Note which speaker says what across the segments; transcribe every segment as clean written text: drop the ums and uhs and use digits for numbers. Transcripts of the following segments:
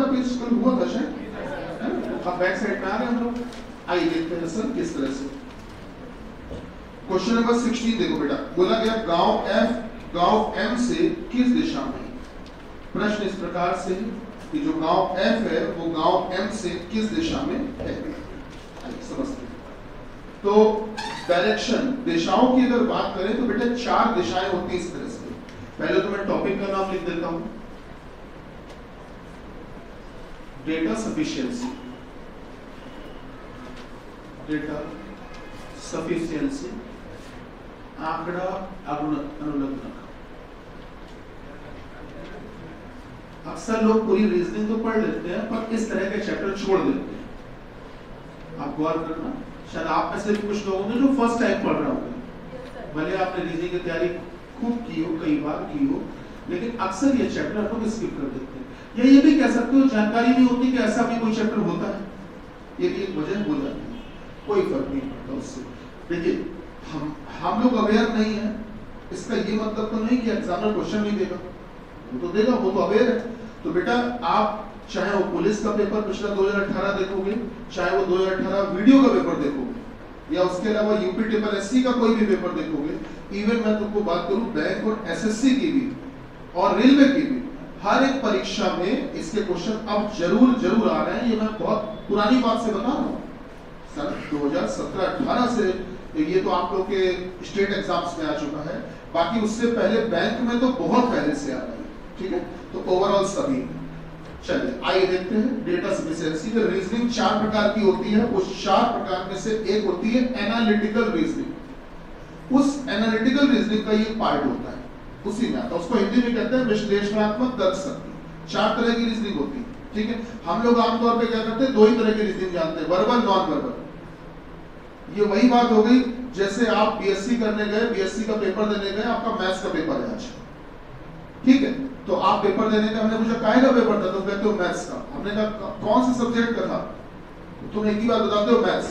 Speaker 1: Page scroll हुआ था शायद, है ना? अब बैक साइड में आ गए हम लोग। आइए देखते हैं सर किस तरह से। क्वेश्चन नंबर 16 देखो बेटा, बोला गया गांव एफ गांव एम से किस दिशा में। प्रश्न इस प्रकार से कि जो गांव एफ है वो गांव एम से किस दिशा में है। समझते हैं। तो डायरेक्शन, दिशाओं की अगर बात करें तो बेटा 4 दिशाएं होती है इस तरह से। पहले तो मैं टॉपिक का नाम लिख देता हूं, डेटा सफिशिएंसी। डेटा सफिशिएंसी, आंकड़ा अनुलग्नक। अक्सर लोग पूरी रीजनिंग तो पढ़ लेते हैं पर इस तरह के चैप्टर छोड़ देते हैं। आप गौर करना, शायद आप में से भी कुछ लोग होंगे जो फर्स्ट टाइम पढ़ रहे होंगे, भले आपने रीजनिंग की तैयारी खूब की हो, कई बार की हो, लेकिन अक्सर ये चैप्टर आप लोग स्किप कर देते हैं। या ये भी कह सकते हो जानकारी नहीं होती कि ऐसा भी कोई चैप्टर होता है, ये भी एक वजह हो जाती है। कोई फर्क नहीं पड़ता उससे। देखिए हम लोग अवेयर नहीं है, इसका ये मतलब तो नहीं कि एग्जामिनर क्वेश्चन नहीं देगा, वो तो देगा, वो तो अवेयर है। तो बेटा आप चाहे वो पुलिस का पेपर पिछला 2018 देखोगे, चाहे वो 2018 वीडियो का पेपर देखोगे, या उसके अलावा यूपी ट्रिपल एससी का कोई भी पेपर देखोगे, इवन मैं तुमको बात करूं बैंक और एसएससी की भी और रेलवे की भी, हर एक परीक्षा में इसके क्वेश्चन अब जरूर आ रहे हैं। ये मैं बहुत पुरानी बात से बता रहा हूँ, सन 2017-18 से ये तो आप लोग के स्टेट एग्जाम्स में आ चुका है, बाकी उससे पहले बैंक में तो बहुत पहले से आ रहा है। ठीक है, तो ओवरऑल सभी। चलिए आइए देखते हैं डेटा सफिशिएंसी में रीजनिंग 4 प्रकार की होती है। उस 4 प्रकार में से एक होती है एनालिटिकल रीजनिंग। उस एनालिटिकल रीजनिंग का ये पार्ट होता है, उसी में आता है। उसको हिंदी में कहते हैं विश्लेषणात्मक तर्क शक्ति। 4 तरह की रीजनिंग होती है। ठीक है, हम लोग आमतौर पे क्या करते हैं, 2 ही तरह की रीजनिंग जानते हैं, वर्बल नॉन वर्बल। ये वही बात हो गई जैसे आप बीएससी करने गए, बीएससी का पेपर देने गए, आपका मैथ्स का पेपर है आज, ठीक है, तो आप पेपर देने का, हमने पूछा काहे का पेपर था, तो कहते हो मैथ्स का। हमने कहा कौन से सब्जेक्ट का था, तो तुम एक ही बात बताते हो मैथ्स,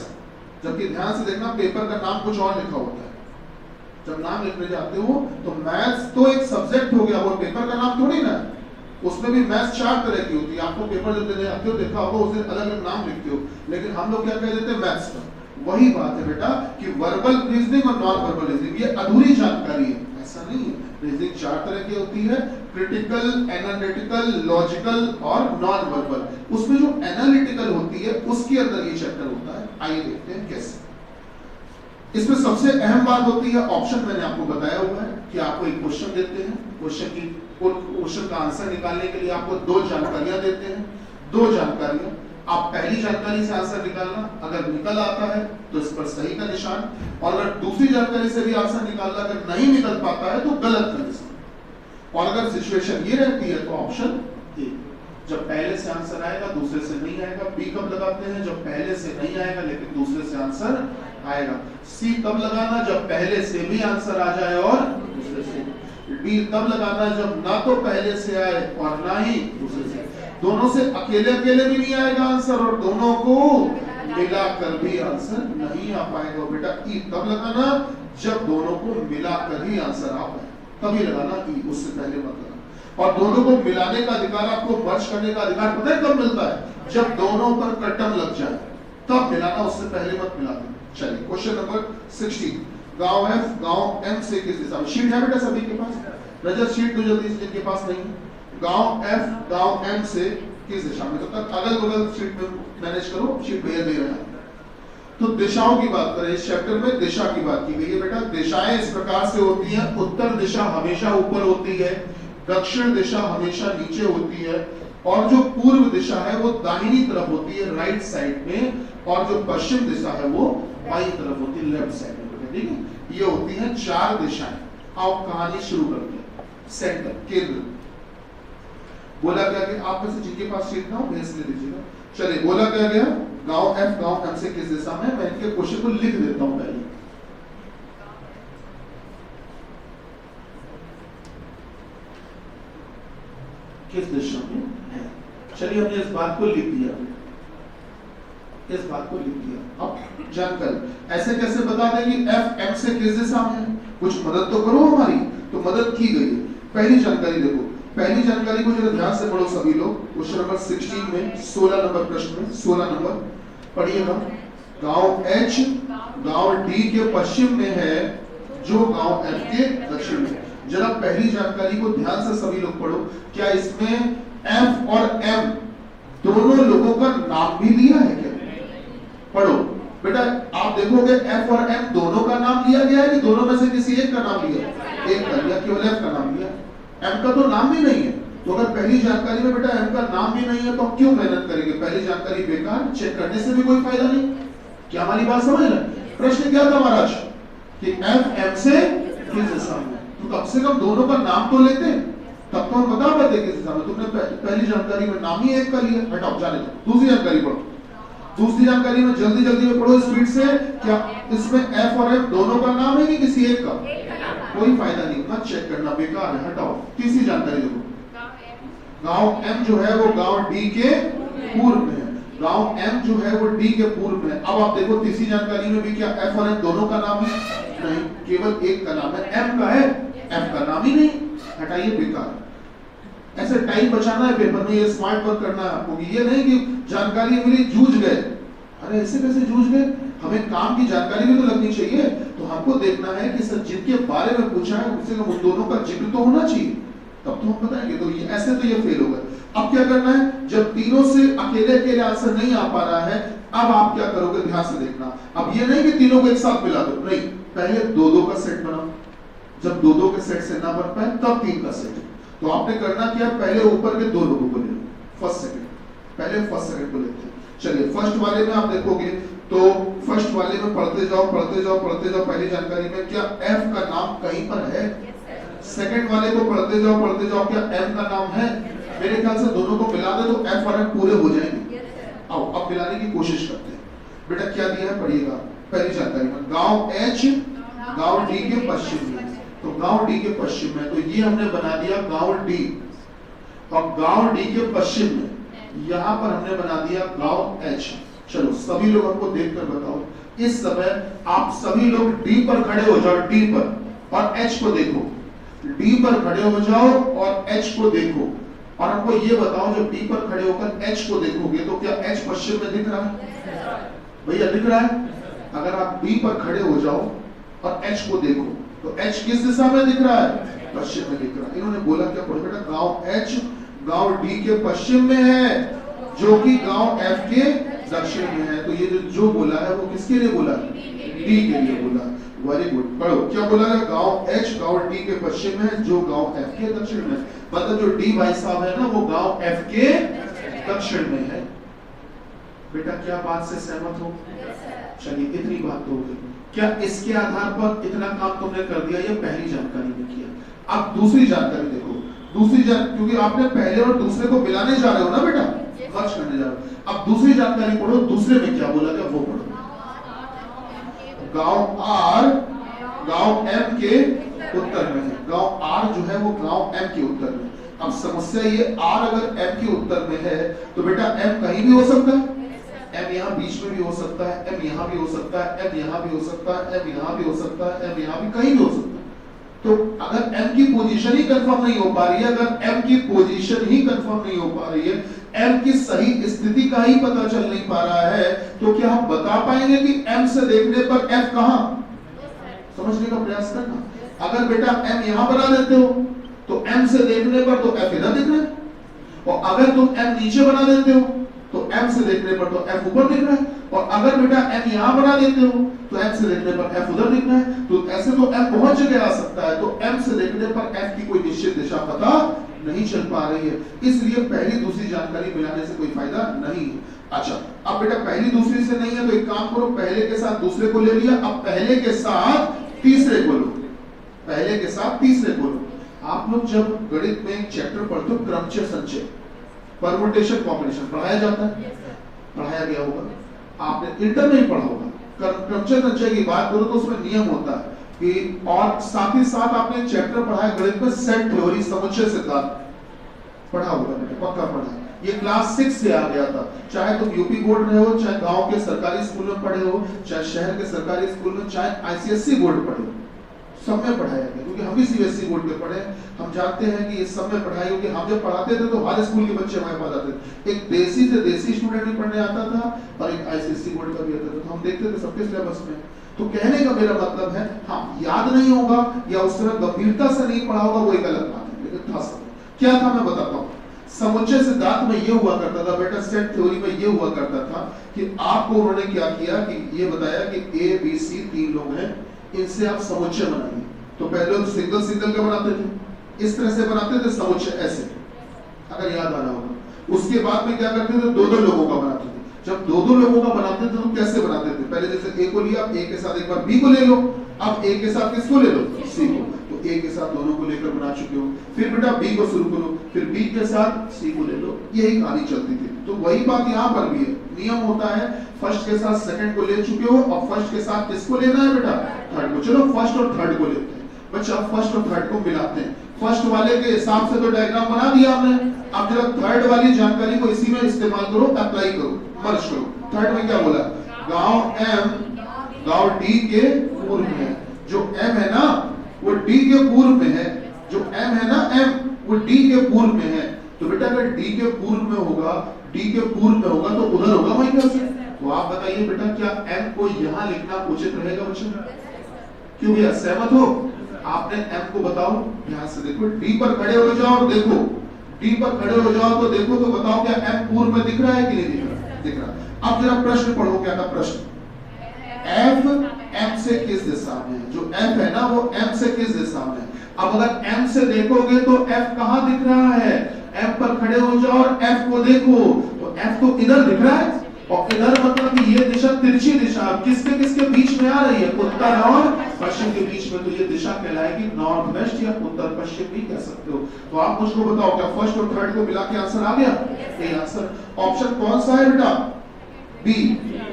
Speaker 1: जबकि ध्यान से देखना पेपर का नाम कुछ और लिखा होता है। जब नाम लिखने जाते हो तो मैथ्स तो एक सब्जेक्ट हो गया, वो पेपर का नाम थोड़ी ना। उसमें भी मैथ्स 4 तरह की होती है। आपको पेपर जब देने जाते हो देखा होगा, उस दिन अलग अलग नाम लिखते हो, लेकिन हम लोग क्या कह देते हैं मैथ्स का। वही बात है बेटा कि वर्बल रीजनिंग और नॉन वर्बल रीजनिंग ये अधूरी जानकारी है, ऐसा नहीं है। रीजनिंग 4 तरह की होती है, क्रिटिकल, एनालिटिकल, लॉजिकल और नॉन वर्बल। उसमें जो एनालिटिकल होती है उसके अंदर ये चैप्टर होता है। आइए देखते हैं कैसे। इसमें सबसे अहम बात होती है ऑप्शन। मैंने आपको बताया हुआ है कि आपको एक क्वेश्चन देते हैं, क्वेश्चन का आंसर निकालने के लिए आपको 2 जानकारियां देते हैं। 2 जानकारियां, आप पहली जानकारी से आंसर निकालना, अगर निकल आता है तो इस पर सही का निशान, और अगर दूसरी जानकारी से भी आंसर निकालना अगर नहीं निकल पाता है तो गलत का निशान। और अगर सिचुएशन ये रहती है तो ऑप्शन ए, जब पहले से आंसर आएगा दूसरे से नहीं आएगा। बी कब लगाते हैं, जब पहले से नहीं आएगा लेकिन दूसरे से आंसर आएगा। सी कब लगाना, जब पहले से भी आंसर आ जाए और दूसरे से। डी तब लगाना जब ना तो पहले से आए और ना ही दूसरे से। दोनों से अकेले भी नहीं आएगा आंसर, और दोनों को मिलाकर भी आंसर नहीं आ पाएगा। बेटा ई तब लगाना जब दोनों को मिलाकर ही आंसर आ पाए, तभी लगाना ई, उससे पहले मत लगाना। और दोनों को मिलाने का अधिकार, आपको मर्ज करने का अधिकार पता है कब मिलता है, जब दोनों पर कटम लग जाए तब मिलाना, उससे पहले मत मिला देना। चलिए क्वेश्चन नंबर 16, गांव एफ गांव एम से किस दिशा में। शीट है बेटा सभी के पास, नजर शीट दो जल्दी से जिनके पास नहीं है। गांव एफ गांव एम से किस दिशा में, तो तक अगल बगल शीट में मैनेज करो, शीट भैया दे रहे हैं। तो दिशाओं की बात करें, इस चैप्टर में दिशा की बात की गई है। बेटा दिशाएं इस प्रकार से होती हैं, उत्तर दिशा हमेशा ऊपर होती है, दक्षिण दिशा हमेशा नीचे होती है, और जो पूर्व दिशा है वो दाहिनी तरफ होती है, राइट साइड में, और जो पश्चिम दिशा है वो बाईं तरफ होती है, लेफ्ट साइड में। ठीक है, ये होती हैं 4 दिशाएं। आओ कहानी शुरू करते हैं। सेंटर, केंद्र। बोला क्या कि आप में से जिनके पास शीट ना हो भेज ले लीजिएगा। चलिए बोला क्या गया, गांव एफ गांव एम से किस दिशा में। मैं इनके क्वेश्चन को लिख देता हूं पहले। किस दिशा में है। चलिए हमने इस बात को लिख दिया, इस बात को लिख दिया। अब जानकर ऐसे कैसे बता दें कि एफ एम से किस दिशा में है, कुछ मदद तो करो हमारी। तो मदद की गई है। पहली जानकारी देखो, पहली जानकारी को जरा ध्यान से पढ़ो सभी लोग। क्वेश्चन नंबर 16 में 16 नंबर प्रश्न में 16 नंबर पढ़िएगा। गांव H गांव D के पश्चिम में है जो गांव F के दक्षिण में। जरा पहली जानकारी को ध्यान से सभी लोग पढ़ो। क्या इसमें F और M दोनों लोगों का नाम भी लिया है क्या? पढ़ो बेटा, आप देखोगे F और M दोनों का नाम लिया गया है कि दोनों में से किसी एक का नाम लिया? एक का लिया, केवल F का नाम लिया। M का तो नाम भी नहीं है। तो अगर पहली जानकारी में बेटा M का नाम भी नहीं है तो क्यों मेहनत करेंगे? पहली जानकारी बेकार, चेक करने से भी कोई फायदा नहीं। क्या हमारी बात समझ रहे? प्रश्न क्या था महाराज कि F M से किस दिशा में? तो कम से कम दोनों का नाम तो लेते, तब तो हम बता पाते किस दिशा में। तुमने पहली जानकारी में नाम ही एक का लिया, हटाओ जाने दो। दूसरी जानकारी पढ़ो। दूसरी जानकारी में जल्दी जल्दी में पढ़ो स्पीड से। क्या इसमें F और M दोनों का नाम है कि किसी एक का? कोई फायदा नहीं, मत चेक करना, बेकार है, हटाओ। तीसरी जानकारी देखो। गांव M जो है वो गांव D के पूर्व में है। गांव M जो है वो D के पूर्व में है। अब आप देखो तीसरी जानकारी में भी क्या F और M दोनों का नाम है? नहीं, केवल एक का नाम है। M का है, M का नाम ही नहीं, हटाइए, बेकार। ऐसे टाइम बचाना है पेपर में, ये स्मार्ट वर्क करना है आपको। ये नहीं कि जानकारी मिली जूझ गए। अरे ऐसे कैसे जूझ गए? हमें काम की जानकारी भी तो लगनी चाहिए। तो हमको देखना है कि सर जिनके बारे में पूछा है उससे उन दोनों का जिक्र तो होना चाहिए, तब तो हम बताएंगे। तो ये ऐसे तो ये फेल होगा। अब क्या करना है? जब तीनों से अकेले अकेले आंसर नहीं आ पा रहा है, अब आप क्या करोगे? ध्यान से देखना। अब ये नहीं कि तीनों को एक साथ मिला दो, नहीं, पहले दो दो का सेट बनाओ। जब दो दो के सेट से ना बन पाए तब तीन का सेट। तो आपने करना क्या? पहले ऊपर के दो लोगों को ले लो, फर्स्ट सेकंड। पहले फर्स्ट सेकंड को लेते हैं। चलिए फर्स्ट वाले में आप देखोगे तो फर्स्ट वाले में पढ़ते जाओ पढ़ते जाओ पढ़ते जाओ। पहली जानकारी में क्या F का नाम कहीं पर है? सेकंड वाले को पढ़ते जाओ पढ़ते जाओ, क्या M का नाम है? मेरे ख्याल से दोनों को मिला दे तो F और M पूरे हो जाएंगे। आओ अब मिलाने की कोशिश करते हैं। बेटा क्या दिया है पढ़िएगा। पहली जानकारी में गांव H गांव D के पश्चिम में, तो गांव D के पश्चिम में, तो ये हमने बना दिया गांव D। और गांव D के पश्चिम में यहाँ पर हमने बना दिया गांव H। चलो सभी लोग हमको देखकर बताओ। इस समय आप सभी लोग D पर खड़े हो जाओ, D पर, और H को देखो। D पर खड़े हो जाओ और H को देखो। और हमको ये बताओ जब D पर खड़े होकर H को देखोगे तो क्या H पश्चिम में दिख रहा है? भैया दिख रहा है? अगर आप D पर खड़े हो जाओ और H को देखो तो H किस दिशा में दिख रहा है? पश्चिम में दिख रहा है। इन्होंने बोला क्या? बेटा गांव H गांव D के पश्चिम में है जो कि गांव F के दक्षिण में है। तो ये जो बोला है वो किसके लिए बोला? D के लिए बोला। वेरी गुड, पढ़ो क्या बोला है? गांव H गांव D के पश्चिम में है जो गांव F के दक्षिण में। मतलब जो D भाई साहब है ना वो गांव F के दक्षिण में है। बेटा क्या बात से सहमत हो? चलिए इतनी बात तो हो गई। क्या इसके आधार पर इतना काम तुमने कर दिया? ये पहली जानकारी में किया। अब दूसरी जानकारी देखो। क्योंकि आपने पहले और दूसरे को मिलाने जा रहे हो ना बेटा, मर्ज करने जा रहे हो। अब दूसरी जानकारी पढ़ो। दूसरे में क्या बोला गया वो पढ़ो। गांव R गांव M के उत्तर में है। गांव R जो है वो गांव M के उत्तर में। अब समस्या ये R अगर M के उत्तर में है तो बेटा M कहीं भी हो सकता है। M यहाँ बीच में भी हो सकता है, M यहाँ भी हो सकता है, M यहाँ भी हो सकता है, M यहाँ भी हो सकता है, M यहाँ भी कहीं भी हो सकता है। तो अगर M की पोजीशन ही कंफर्म नहीं हो पा रही है, अगर M की पोजीशन ही कंफर्म नहीं हो पा रही है, M की सही स्थिति का ही पता चल नहीं पा रहा है, तो क्या हम बता पाएंगे कि M से देखने पर F कहां? समझने का प्रयास करना। अगर बेटा M यहां बना देते हो तो M से देखने पर तो F इधर दिख रहा है, और अगर तुम M नीचे बना देते हो तो M से देखने पर तो F ऊपर दिख रहा है, और अगर बेटा M यहां बना देते हो तो M से देखने पर F उधर दिख रहा है। तो ऐसे तो M बहुत जगह आ सकता है, तो M से देखने पर F की कोई निश्चित दिशा पता नहीं चल पा रही है, इसलिए पहली दूसरी जानकारी मिलाने से कोई फायदा नहीं है। अच्छा अब बेटा पहली दूसरी से नहीं है तो एक काम करो, पहले के साथ दूसरे को ले लिया, अब पहले के साथ तीसरे को लो। पहले के साथ तीसरे को लो। आप लोग जब गणित में एक चैप्टर पढ़ते हो क्रमचय संचय, परमुटेशन कॉम्बिनेशन पढ़ाया जाता है, पढ़ाया गया होगा, आपने इंटर में ही पढ़ा होगा। क्रमचय संचय की बात करो तो उसमें नियम होता है कि, और साथ ही साथ आपने चैप्टर पढ़ा है गणित में सेट थ्योरी, समुच्चय सिद्धांत पढ़ा होगा, पक्का पढ़ा है। ये क्लास 6 से आ गया था, चाहे तुम यूपी बोर्ड में हो, चाहे गांव के सरकारी स्कूल में पढ़े हो, चाहे शहर के सरकारी स्कूल में, चाहे आईसीएसई बोर्ड पढ़े हो, सब में पढ़ाया गया, क्योंकि हम भी सीबीएसई बोर्ड में पढ़े, हम जानते हैं कि ये सब में पढ़ाई, क्योंकि हम जब पढ़ाते थे तो हर स्कूल के बच्चे हमारे पास आते थे। एक देसी से देसी स्टूडेंट भी पढ़ने आता था और एक आईसीएसई बोर्ड का भी आता था, तो हम देखते थे सबके सिलेबस में। तो कहने का मेरा मतलब है, हाँ याद नहीं होगा या उस तरह गंभीरता से नहीं पढ़ा होगा वो एक अलग बात है, लेकिन था सब। क्या था मैं बताता हूँ। समुच्चय सिद्धांत में ये हुआ करता था बेटा, सेट थ्योरी में ये हुआ करता था कि आपको उन्होंने क्या किया कि ये बताया कि ए बी सी 3 लोग हैं, इनसे आप समुच्चय बनाइए। तो पहले लोग सिंगल सिंगल का बनाते थे, इस तरह से बनाते थे समुच्चय ऐसे, अगर याद आ रहा होगा। उसके बाद में क्या करते थे, 2-2 लोगों का बनाते थे। जब 2-2 लोगों का बनाते थे तो कैसे बनाते थे, पहले जैसे ए को लिया, ए के साथ एक बार बी को ले लो, अब ए के साथ किसको ले लो, सी को। तो ए के साथ दोनों को लेकर बना चुके हो, फिर बेटा बी को शुरू करो, फिर बी के साथ सी को ले लो, यही कहानी चलती थी। तो वही बात यहाँ पर भी है, नियम होता है फर्स्ट के साथ सेकंड को ले चुके हो, और फर्स्ट के साथ किसको लेना है बेटा, थर्ड को। चलो फर्स्ट और थर्ड को लेते हैं बच्चा, फर्स्ट और थर्ड को मिलाते हैं। फर्स्ट वाले के हिसाब से तो डायग्राम बना दिया हमने, अब जरा थर्ड वाली जानकारी को इसी में इस्तेमाल करो, अप्लाई करो, मर्ज करो। थर्ड में क्या बोला, गांव एम गांव डी के पूर्व में है, जो एम है ना वो डी के पूर्व में है, जो एम है ना एम वो डी के पूर्व में है। तो बेटा अगर डी के पूर्व में होगा, डी के पूर्व में होगा तो उधर होगा वहीं कैसे। तो आप बताइए बेटा क्या एम को यहाँ लिखना उचित रहेगा बच्चों, क्यों भैया सहमत हो। आपने एम को बताओ, ध्यान से देखो, डी पर खड़े हो जाओ और देखो, डी पर खड़े हो जाओ तो देखो, तो बताओ क्या एम पूर्व में दिख रहा है कि नहीं दिख रहा, दिख रहा। अब जरा प्रश्न पढ़ो, क्या था प्रश्न, एफ एम से किस दिशा में है, जो एफ है ना वो एम से किस दिशा में है। अब अगर एम से देखोगे तो एफ कहाँ दिख रहा है, एम पर खड़े हो जाओ और एफ को देखो, तो एफ तो इधर दिख रहा है, और इधर मतलब कि ये दिशा तिरछी दिशा किसके किसके बीच में आ रही है, उत्तर और पश्चिम के बीच में। तो ये दिशा कहलाएगी नॉर्थ वेस्ट या उत्तर पश्चिम भी कह सकते हो। तो आप मुझको बताओ क्या फर्स्ट और थर्ड को मिला के आंसर आ गया, ये आंसर। ऑप्शन कौन सा है बेटा, बी।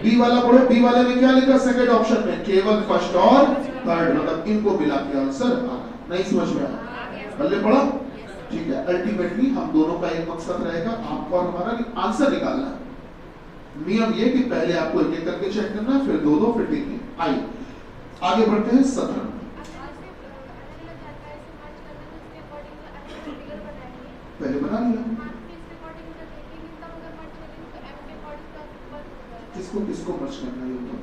Speaker 1: बी वाला पढ़ो, बी वाले में क्या लिखा सेकंड ऑप्शन में, केवल फर्स्ट और थर्ड, मतलब इनको मिला के आंसर आ। नहीं समझ में आया, पहले पढ़ा, ठीक है। अल्टीमेटली हम दोनों का एक मकसद रहेगा, आपको और हमारा, कि आंसर निकालना है। नियम ये कि पहले आपको एक एक करके चेक करना, फिर 2-2, फिर 3-3। आइए आगे बढ़ते हैं। 17 पहले बना लिया, किसको किसको मर्ज करना है, तो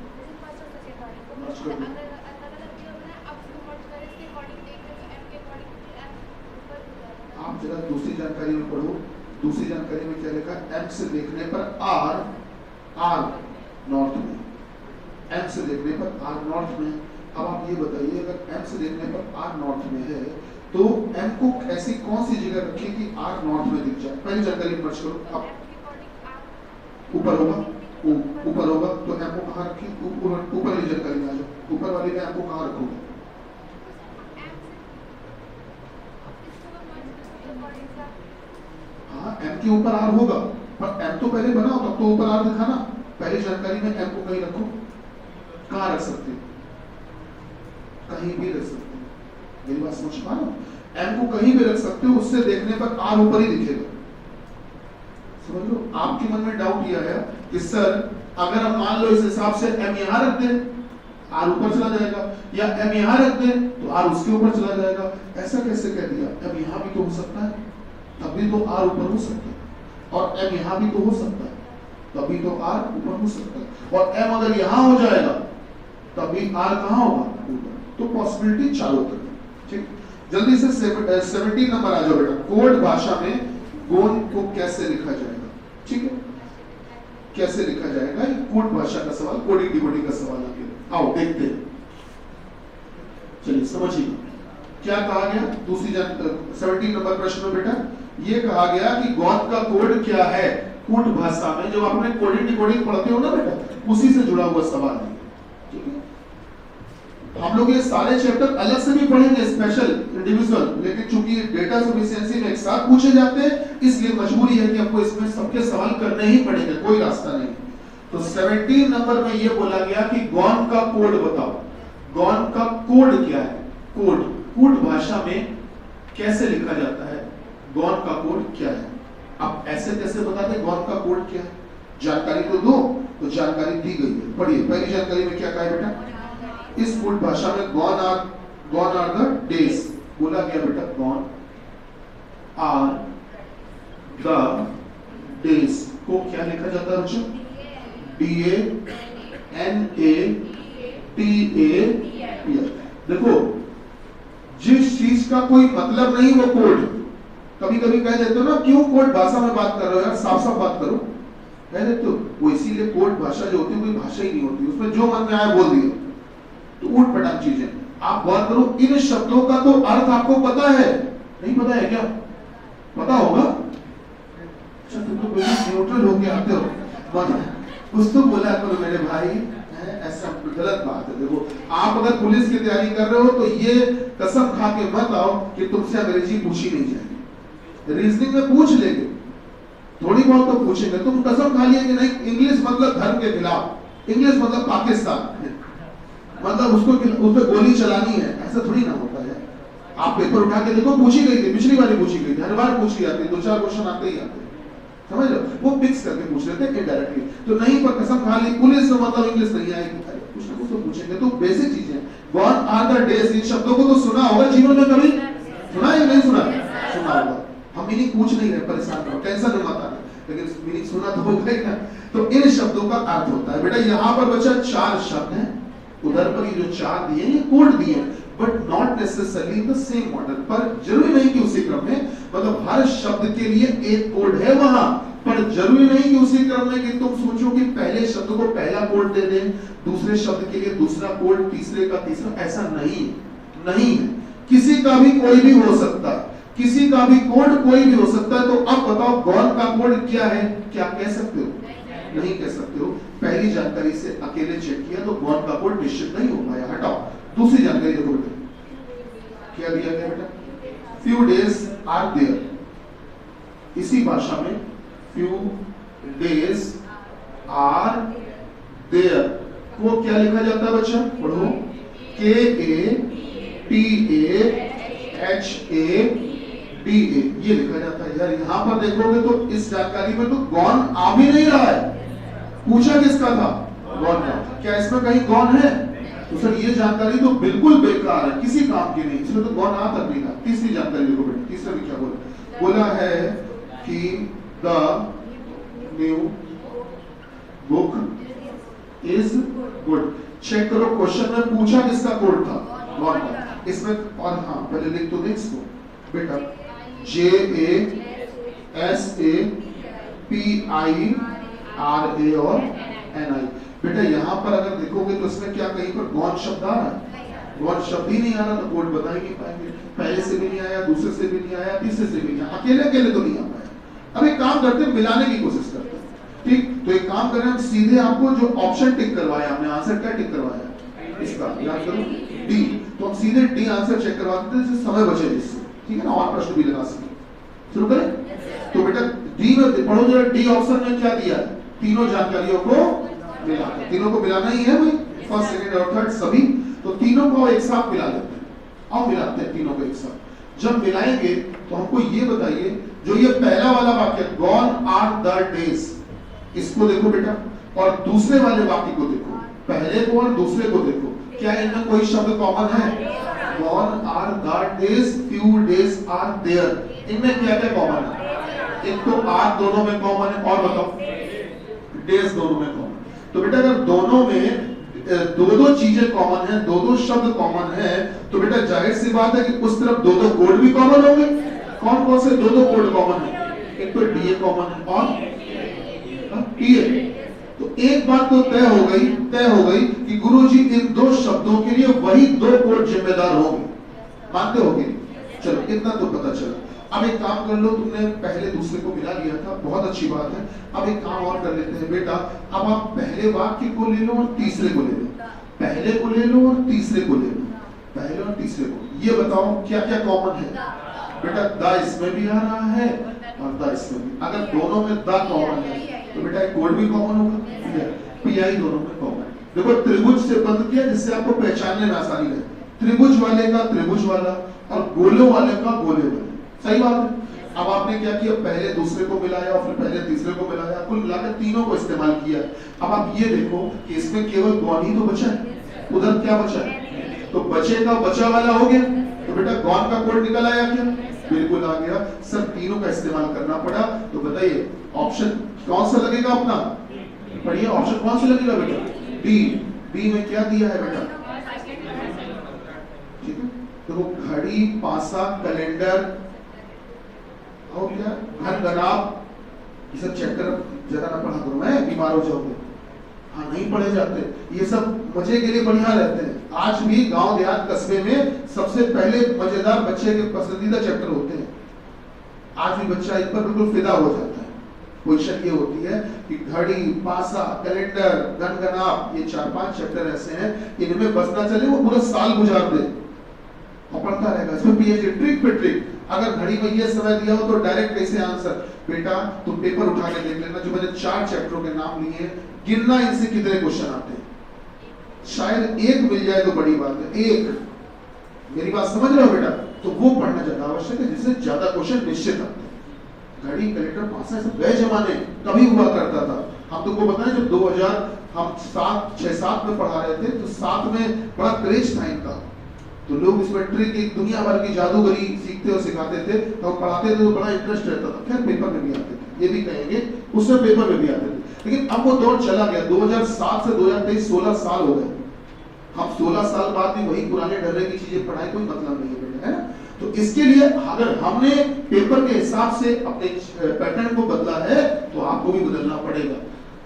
Speaker 1: मर्ज कर दो। आप जरा दूसरी जानकारी में पढ़ो, दूसरी जानकारी में क्या लिखा है, एम से देखने पर आर नॉर्थ में, एम से देखने पर आर नॉर्थ में। अब आप ये बताइए, अगर एम से देखने पर आर नॉर्थ में है तो एम को ऐसी कौन सी जगह रखिए कि आर नॉर्थ में दिख जाए। पहली जानकारी मर्ज करो। अब ऊपर होगा, ऊपर होगा तो एम को कहाँ रखिए, ऊपर वाली जानकारी में आ जाओ, ऊपर वाली में एम को कहाँ रखोगे, हाँ एम के ऊपर आर होगा, पर एम तो पहले बनाओ तब तो ऊपर आर दिखाना। पहली जानकारी में एम को कहीं रखो, कहाँ रख सकते, कहीं भी रख सकते, मेरी बात समझ पा रहे हो, एम को कहीं भी रख सकते हो, उससे देखने पर आर ऊपर ही दिखेगा। समझ लो, आपके मन में डाउट यह है कि सर अगर हम मान लो इस हिसाब से एम यहाँ रख दे आर ऊपर चला जाएगा, या एम यहाँ रख दे तो आर उसके ऊपर चला जाएगा, ऐसा कैसे कह दिया। एम यहाँ भी तो हो सकता है, तभी तो आर ऊपर हो सकता है, और एम यहाँ भी तो हो सकता है, तभी तो आर ऊपर हो सकता है, और एम अगर यहाँ हो जाएगा तभी आर कहाँ होगा, ऊपर। तो पॉसिबिलिटी चारों तरफ। ठीक, जल्दी से 17 नंबर आ जाओ बेटा। कोड भाषा में गोंद को कैसे लिखा जाएगा, ठीक है, कैसे लिखा जाएगा, ये कोड भाषा का सवाल, कोडिंग डिकोडिंग का सवाल आ गया। आओ देखते हैं, चलिए समझिए क्या कहा गया। दूसरी 17 नंबर प्रश्न में बेटा ये कहा गया कि गौत का कोड क्या है। कूट भाषा में जब आपने कोडिंग डिकोडिंग पढ़ते हो ना बेटा, उसी से जुड़ा हुआ सवाल है, ठीक है। हम लोग ये सारे चैप्टर अलग से भी पढ़ेंगे, स्पेशल इंडिविजुअल, लेकिन चूंकि डेटा सफिशिएंसी में एक साथ पूछे जाते हैं, इसलिए मजबूरी है कि आपको इसमें सबके सवाल करने ही पड़ेंगे, कोई रास्ता नहीं। तो 17 नंबर में ये बोला गया कि गौन का कोड बताओ। गौन का कोड क्या है, कोड, कूट भाषा में कैसे लिखा जाता है, गौन का कोड क्या है। अब ऐसे कैसे बताते गौन का कोड क्या है, जानकारी तो दो, तो जानकारी दी गई है, पढ़िए। पहली जानकारी में क्या कहा है बेटा, इस कूट भाषा में गॉन आर द डेज, बोला गया बेटा गॉन आर द डेज को क्या लिखा जाता है बच्चों? DANATAPL। देखो जिस चीज का कोई मतलब नहीं वो कोड, कभी कभी कह देते हो ना क्यों कोड भाषा में बात कर रहे हो यार, साफ साफ बात करो, कह देते हो। वो इसीलिए कोड भाषा जो होती है कोई भाषा ही नहीं होती, उसमें जो मन में आया बोल दिया, तो उठ पटांग चीजें। आप बात करो इन शब्दों का तो अर्थ आपको पता है, नहीं पता है क्या? पता होगा। अच्छा तुम तो बिल्कुल न्यूट्रल होके आते हो, कुछ तो बोला करो मेरे भाई, ऐसा गलत बात है। देखो आप अगर पुलिस की तैयारी कर रहे हो तो ये कसम खा के मत आओ कि तुमसे अंग्रेजी पूछी नहीं जाएगी। रीजनिंग में पूछ लेंगे, थोड़ी बहुत तो पूछेंगे। तुम कसम खा लिए कि नहीं इंग्लिश मतलब धर्म के खिलाफ, इंग्लिश मतलब पाकिस्तान, मतलब उसको उस पर गोली चलानी है, ऐसा थोड़ी ना होता है। आप पेपर उठा के देखो, पूछी गई थी, पिछली बार पूछी गई थी, हर बार पूछी जाती है, 2-4 क्वेश्चन आते ही आते हैं, समझ लो। वो फिक्स करके पूछ लेते हैं इनडायरेक्टली, तो नहीं पर कसम खा ली पुलिस से मतलब इंग्लिश नहीं आएगी, कुछ ना कुछ तो पूछेंगे। तो बेसिक चीजें, गॉन आर द डेज, इन शब्दों को तो सुना होगा जीवन में, कभी सुना या नहीं सुना? सुना होगा। हम मीनिंग पूछ नहीं रहे, परेशान करो, टेंशन नहीं आता, लेकिन मीनिंग सुना तो होगा ही ना। तो इन शब्दों का अर्थ होता है बेटा, यहाँ पर बच्चा 4 शब्द हैं, उधर पर ये जो 4 दिए ये कोड दिए, but not necessarily the same model, पर जरूरी नहीं कि उसी क्रम में, मतलब हर शब्द के लिए एक कोड है वहां, पर जरूरी नहीं कि उसी क्रम में कि तुम सोचो कि पहले शब्द को पहला कोड दे दें, दूसरे शब्द के लिए दूसरा कोड, तीसरे का तीसरा, ऐसा नहीं है। किसी का भी कोई भी हो सकता है, किसी का भी कोड कोई भी हो सकता है। तो अब बताओ गॉन का कोड क्या है? क्या कह सकते हो? नहीं कह सकते हो। पहली जानकारी से अकेले चेक किया तो गॉन का कोड निश्चित नहीं हो पाया, हटाओ। दूसरी जानकारी देखो बेटा, क्या दिया गया बेटा? Few days are there. इसी भाषा में फ्यू डेज आर देयर को क्या लिखा जाता है बच्चा? पढ़ो, KATAHADA, ये लिखा जाता है यार। यहां पर देखोगे तो इस जानकारी में तो गॉन आ भी नहीं रहा है। पूछा किसका था? गॉन का। क्या इसमें कहीं गॉन है? तो सर ये जानकारी तो बिल्कुल बेकार है, किसी काम की नहीं, इसमें तो गॉन आ तक नहीं था। तीसरी जानकारी देखो बेटा, तीसरा भी क्या बोला है कि the new book is good. Check करो क्वेश्चन में पूछा किसका कोड था? गॉन का। इसमें और हाँ पहले लिख तो दे इसको बेटा, JASAPIRA और NI। बेटा यहाँ पर अगर देखोगे तो इसमें क्या कहीं पर गॉन शब्द आ रहा है? गॉन शब्द ही नहीं आ रहा, तो कोड बता ही नहीं पाएंगे। पहले से भी नहीं आया, दूसरे से भी नहीं आया, तीसरे से भी नहीं आया, अकेले तो नहीं आ पाया। अब एक काम करते हैं, मिलाने की कोशिश करते हैं, ठीक? तो एक काम करें, हम सीधे आपको जो ऑप्शन टिक करवाया हमने, आंसर क्या टिक करवाया इसका याद करो, डी। तो हम सीधे डी आंसर चेक करवाते हैं जिससे समय बचे, जिससे ठीक है ना, और प्रश्न भी लगा सके। शुरू करें? तो बेटा डी में पढ़ो जरा, डी ऑप्शन में क्या दिया? तीनों जानकारियों को मिलाना, तीनों को मिलाना ही है भाई, फर्स्ट सेकंड और थर्ड सभी। तो तीनों को एक साथ मिला देते हैं, और मिलाते हैं तीनों को एक साथ। जब मिलाएंगे तो हमको ये बताइए, जो ये पहला वाला वाक्य गॉन आर द डेज, इसको देखो बेटा, और दूसरे वाले वाक्य को देखो, पहले को और दूसरे को देखो, क्या इनमें कोई शब्द कॉमन है? Gone are the days, few days are there, इनमें क्या क्या कॉमन है? एक तो आर दोनों में कॉमन है, और बताओ डेज दोनों में कॉमन। तो बेटा अगर दोनों में दो चीजें कॉमन है, दो शब्द कॉमन है, तो बेटा जाहिर सी बात है कि उस तरफ दो कोड भी कॉमन होंगे। कौन कौन से दो कोड कॉमन है? एक तो डीए कॉमन है और टीए। तो एक बात तो तय हो गई कि गुरुजी इन दो शब्दों के लिए वही दो कोड जिम्मेदार होंगे। मानते हो? चलो इतना तो पता चला। अब एक काम कर लो, तुमने पहले दूसरे को मिला लिया था, बहुत अच्छी बात है। अब एक काम और कर लेते हैं बेटा, अब आप पहले वाक्य को ले लो और तीसरे को ले लो, पहले को ले लो और तीसरे को ले लो, पहले और तीसरे को। ये बताओ क्या क्या कॉमन है? बेटा द इसमें भी आ रहा है और द इसमें भी। अगर दोनों में द कॉमन है तो बेटा एक कोड भी कॉमन होगा, पीआई दोनों में कॉमन। देखो त्रिभुज से बंद किया जिससे आपको पहचानने में आसानी रहे, त्रिभुज वाले का त्रिभुज वाला और गोलों वाले का गोले वाला, सही बात है। अब आपने क्या किया, पहले दूसरे को मिलाया और फिर पहले तीसरे को मिलाया, कुल मिलाकर तीनों को इस्तेमाल किया। अब आप ये देखो कि इसमें केवल गॉन ही तो बचा है, उधर क्या बचा है? तो बचे का बचा वाला हो गया। तो बेटा गॉन का कोड निकल आया क्या? बिल्कुल आ गया। सब तीनों का इस्तेमाल करना पड़ा। तो बताइए ऑप्शन कौन सा लगेगा अपना? पढ़िए ऑप्शन कौन सा लगेगा बेटा? बी। बी में क्या दिया है बेटा? ठीक है, तो वो घड़ी, पासा, कैलेंडर और क्या घन गनाब, ये सब चैप्टर ज्यादा ना पढ़ा करो, मैं बीमार हो जाओगे। हाँ नहीं पढ़े जाते, ये सब मजे के लिए बढ़िया रहते हैं। आज भी गांव देहात कस्बे में सबसे पहले मजेदार बच्चे के पसंदीदा चैप्टर होते हैं। आज भी बच्चा इन पर बिल्कुल फिदा हो जाता है। क्वेश्चन ये होती है कि घड़ी, पासा, कैलेंडर, गणगनाप, ये 4-5 चैप्टर ऐसे हैं इनमें बस ना चले वो पूरा साल गुजार दे और पढ़ता रहेगा। इसमें पीएचडी ट्रिक पे ट्रिक। अगर घड़ी में ये समय दिया हो तो डायरेक्ट कैसे आंसर? बेटा तुम पेपर उठा के देख लेना, जो मैंने 4 चैप्टरों के नाम लिए, गिनना इनसे कितने क्वेश्चन आते हैं। शायद एक मिल जाए तो बड़ी बात है, एक। मेरी बात समझ रहे हो बेटा? तो वो पढ़ना ज्यादा आवश्यक है जिससे ज्यादा क्वेश्चन निश्चित आते हैं। घड़ी, कैलेंडर, पासा सब गए जमाने कभी हुआ करता था। हम तुमको बताएं जब 2000 हम 6-7 में पढ़ा रहे थे तो 7 में बड़ा क्रेज था इनका। तो लोग इसमें ट्रिक एक दुनिया भर की जादूगरी सीखते और सिखाते थे, तो हम पढ़ाते थे तो बड़ा इंटरेस्ट रहता था। खैर पेपर में भी आते थे, ये भी कहेंगे उससे पेपर में भी आते थे। लेकिन अब वो दौर चला गया। 2007 से 2023 16 साल हो गए। हम 16 साल बाद भी वही पुराने डरे की चीजें पढ़ाए, कोई मतलब नहीं है बेटा, है ना? तो इसके लिए अगर हमने पेपर के हिसाब से अपने पैटर्न को बदला है तो आपको भी बदलना पड़ेगा।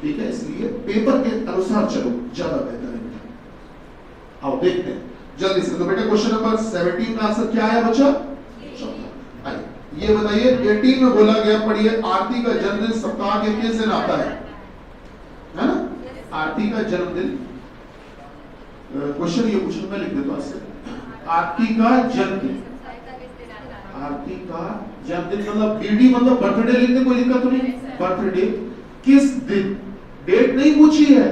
Speaker 1: ठीक है, इसलिए पेपर के अनुसार चलो, ज्यादा बेहतर है बेटा। आओ देखते हैं जल्दी से। तो बेटा क्वेश्चन नंबर 17 का आंसर क्या आया बच्चा? ये बताइए 18 में बोला गया, पढ़िए, आरती का जन्मदिन सप्ताह के किस दिन आता है ना? आरती का जन्मदिन, क्वेश्चन ये पूछूं मैं, लिख देता हूं आपसे। आरती का जन्मदिन, आरती का जन्मदिन मतलब बीडी मतलब बर्थडे लिखने कोई दिक्कत तो नहीं? बर्थडे किस दिन, डेट नहीं पूछी है,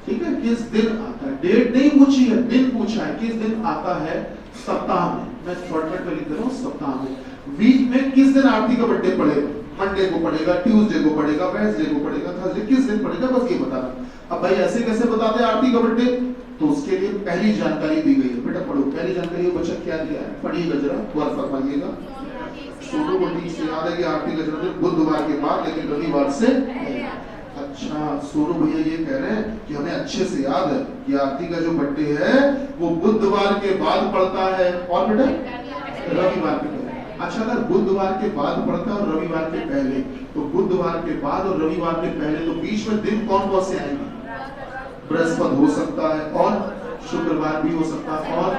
Speaker 1: ठीक है, किस दिन आता है, डेट नहीं पूछी है, दिन पूछा है, किस दिन आता है सप्ताह में। मैं शॉर्टकट में लिख दे रहा हूँ सप्ताह में। वीक में किस दिन आरती का बर्थडे पड़ेगा? मंडे को पड़ेगा, ट्यूसडे को पड़ेगा, वेडनेसडे को पड़ेगा, थर्सडे, किस दिन पड़ेगा बस ये बताना। अब भाई ऐसे कैसे बताते हैं आरती का बर्थडे? तो उसके लिए पहली जानकारी दी गई है, बेटा पढ़ो। पहली जानकारी बच्चा क्या दिया है, पढ़िएगा जरा, गौर फरमाइएगा। सोनू को ठीक से याद है कि आरती का जन्मदिन बुधवार के बाद लेकिन रविवार से। अच्छा, सोनू भैया ये कह रहे हैं कि हमें अच्छे से याद है कि आरती का जो बर्थडे है वो बुधवार के बाद पड़ता है और बेटा रविवार के पहले। अच्छा, अगर बुधवार के बाद पड़ता है और रविवार के पहले, तो बुधवार के बाद और रविवार के पहले, तो बीच में दिन कौन कौन से आएंगे? बृहस्पति हो सकता है और शुक्रवार भी हो सकता है और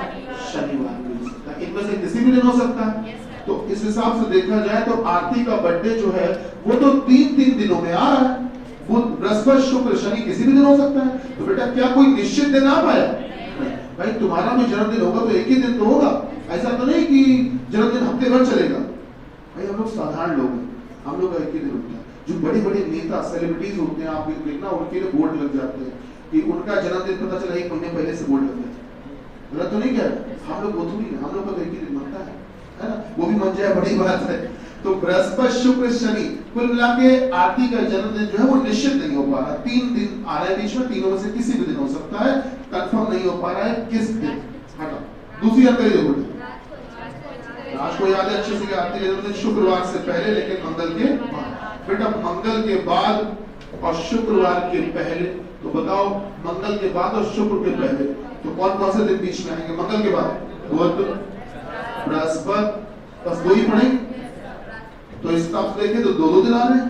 Speaker 1: शनिवार भी हो सकता है। इनमें से किसी भी दिन हो सकता है। तो इस हिसाब से देखा जाए तो आरती का बर्थडे जो है वो तो 3-3 दिनों में आ रहा है। बुध, बृहस्पति, शुक्र, शनि किसी भी दिन हो सकता है। तो बेटा क्या कोई निश्चित दिन आ पाया? भाई तुम्हारा भी जन्मदिन होगा तो एक ही दिन तो होगा, ऐसा तो नहीं कि जन्मदिन हफ्ते भर चलेगा। भाई हम लोग साधारण लोग हैं, हम लोग का एक ही दिन होता है। जो बड़े बड़े नेता सेलिब्रिटीज होते हैं आप देखना, उनके लिए बोर्ड लग जाते हैं कि उनका जन्मदिन पता चला 1 महीने पहले से बोर्ड लग जाता है। गलत तो नहीं कह रहे? हम लोग वो थोड़ी है, हम लोग का एक ही दिन बनता है ना? वो भी मन जाए बड़ी बात है। तो बृहस्पति, शुक्र, शनि, कुल मिला के आरती का जन्मदिन जो है वो निश्चित नहीं हो पा रहा। 3 दिन आ रहा है बीच में, तीनों में से किसी भी दिन हो सकता है, कंफर्म नहीं हो पा रहा है किस दिन। हटा, दूसरी जानकारी देखो, आज को याद है अच्छे से कि आरती का जन्मदिन शुक्रवार से पहले लेकिन मंगल के बाद। बेटा मंगल के बाद और शुक्रवार के पहले, तो बताओ मंगल के बाद और शुक्र के पहले तो कौन कौन से दिन बीच में आएंगे? मंगल के बाद बुध, बृहस्पति, बस 2 ही पढ़ेंगे। तो इस हिसाब से देखें तो 2-2 दिन आ रहे हैं,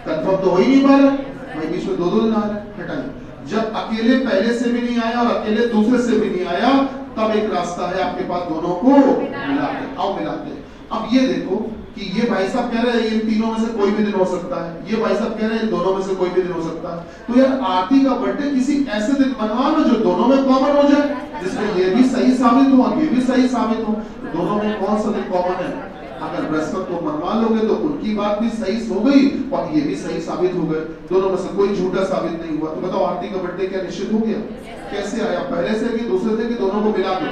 Speaker 1: कंफर्म तो हो ही नहीं पा रहा भाई, बीच में 2-2 दिन आ रहे हैं। हटाइए, जब अकेले पहले से भी नहीं आया और अकेले दूसरे से भी नहीं आया तब एक रास्ता है आपके पास, दोनों को मिलाते। आओ मिलाते हैं। अब ये देखो कि ये भाई साहब कह रहे हैं इन तीनों में से कोई भी दिन हो सकता है, ये भाई साहब कह रहे हैं इन दोनों में से कोई भी दिन हो सकता है। तो यार आरती का बर्थडे किसी ऐसे दिन बनवा लो जो दोनों में कॉमन हो जाए, जिसमें ये भी सही साबित हो और ये भी सही साबित हो। दोनों में कौन सा दिन कॉमन है? अगर बृहस्पति को मनवा लोगे तो उनकी बात भी सही हो गई और ये भी सही साबित हो गए, दोनों में से कोई झूठा साबित नहीं हुआ। तो बताओ आरती का बर्थडे क्या निश्चित हो गया? कैसे आया? पहले से कि दूसरे से कि दोनों को मिला के?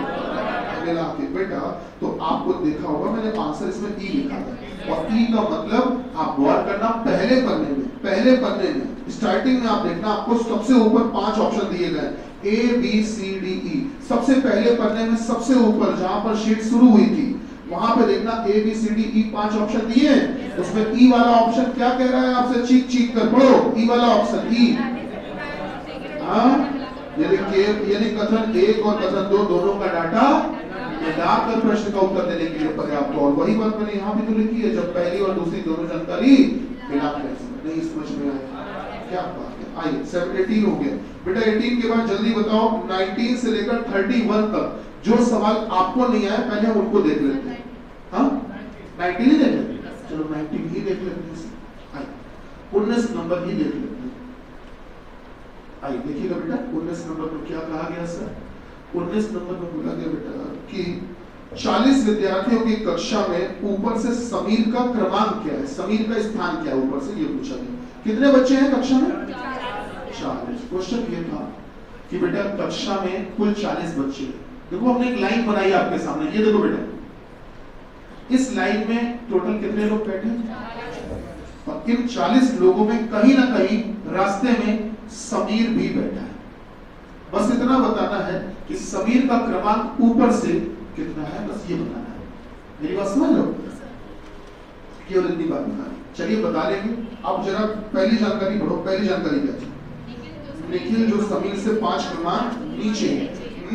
Speaker 1: मिला के। बेटा तो आपको देखा होगा मैंने आंसर इसमें ई लिखा है और ई का मतलब आप गौर करना पहले पन्ने में स्टार्टिंग में आप देखना, आपको सबसे ऊपर 5 ऑप्शन दिए गए, A B C D E। सबसे पहले पन्ने में सबसे ऊपर जहां पर शीट शुरू हुई थी वहां पे देखना A B C D E 5 option दिए हैं। उसमें E वाला ऑप्शन क्या कह रहा है आपसे, चीख चीख कर पढ़ो E वाला ऑप्शन E। यानी कथन 1 और कथन 2 दोनों का डाटा मिलाकर प्रश्न का उत्तर देने के लिए पर्याप्त। और वही बात मैंने यहाँ भी तो लिखी है, जब पहली और दूसरी दोनों जानकारी मिलाकर। नहीं समझ में आया क्या बात है? आइए 18 हो गया बेटा। 18 के बाद जल्दी बताओ 19 से लेकर 31 तक जो सवाल आपको नहीं आया पहले हम उनको देख लेते हैं। हाँ 19 ही देख लेते हैं, चलो 19 ही देख लेते हैं। 19 नंबर ही देख लेते हैं। आइए देखिएगा बेटा 19 नंबर में क्या कहा गया सर। 19 नंबर में बोला गया बेटा कि 40 विद्यार्थियों की कक्षा में ऊपर से समीर का क्रमांक क्या है, समीर का स्थान क्या है, ऊपर से ये पूछा गया। कितने बच्चे हैं कक्षा में? 40। क्वेश्चन ये था कि बेटा कक्षा में कुल 40 बच्चे हैं। देखो हमने एक लाइन बनाई आपके सामने, ये देखो बेटा इस लाइन में टोटल कितने लोग बैठे हैं? और इन 40 लोगों में कहीं ना कहीं रास्ते में समीर भी बैठा है। बस इतना बताना है कि समीर का क्रमांक ऊपर से कितना है, बस ये बताना है। मेरी बात समझ लो, केवल इतनी बात बतानी। चलिए बता लेंगे। अब जरा पहली जानकारी पढ़ो। पहली जानकारी क्या थी? निखिल जो समीर से 5 क्रमांक नीचे है।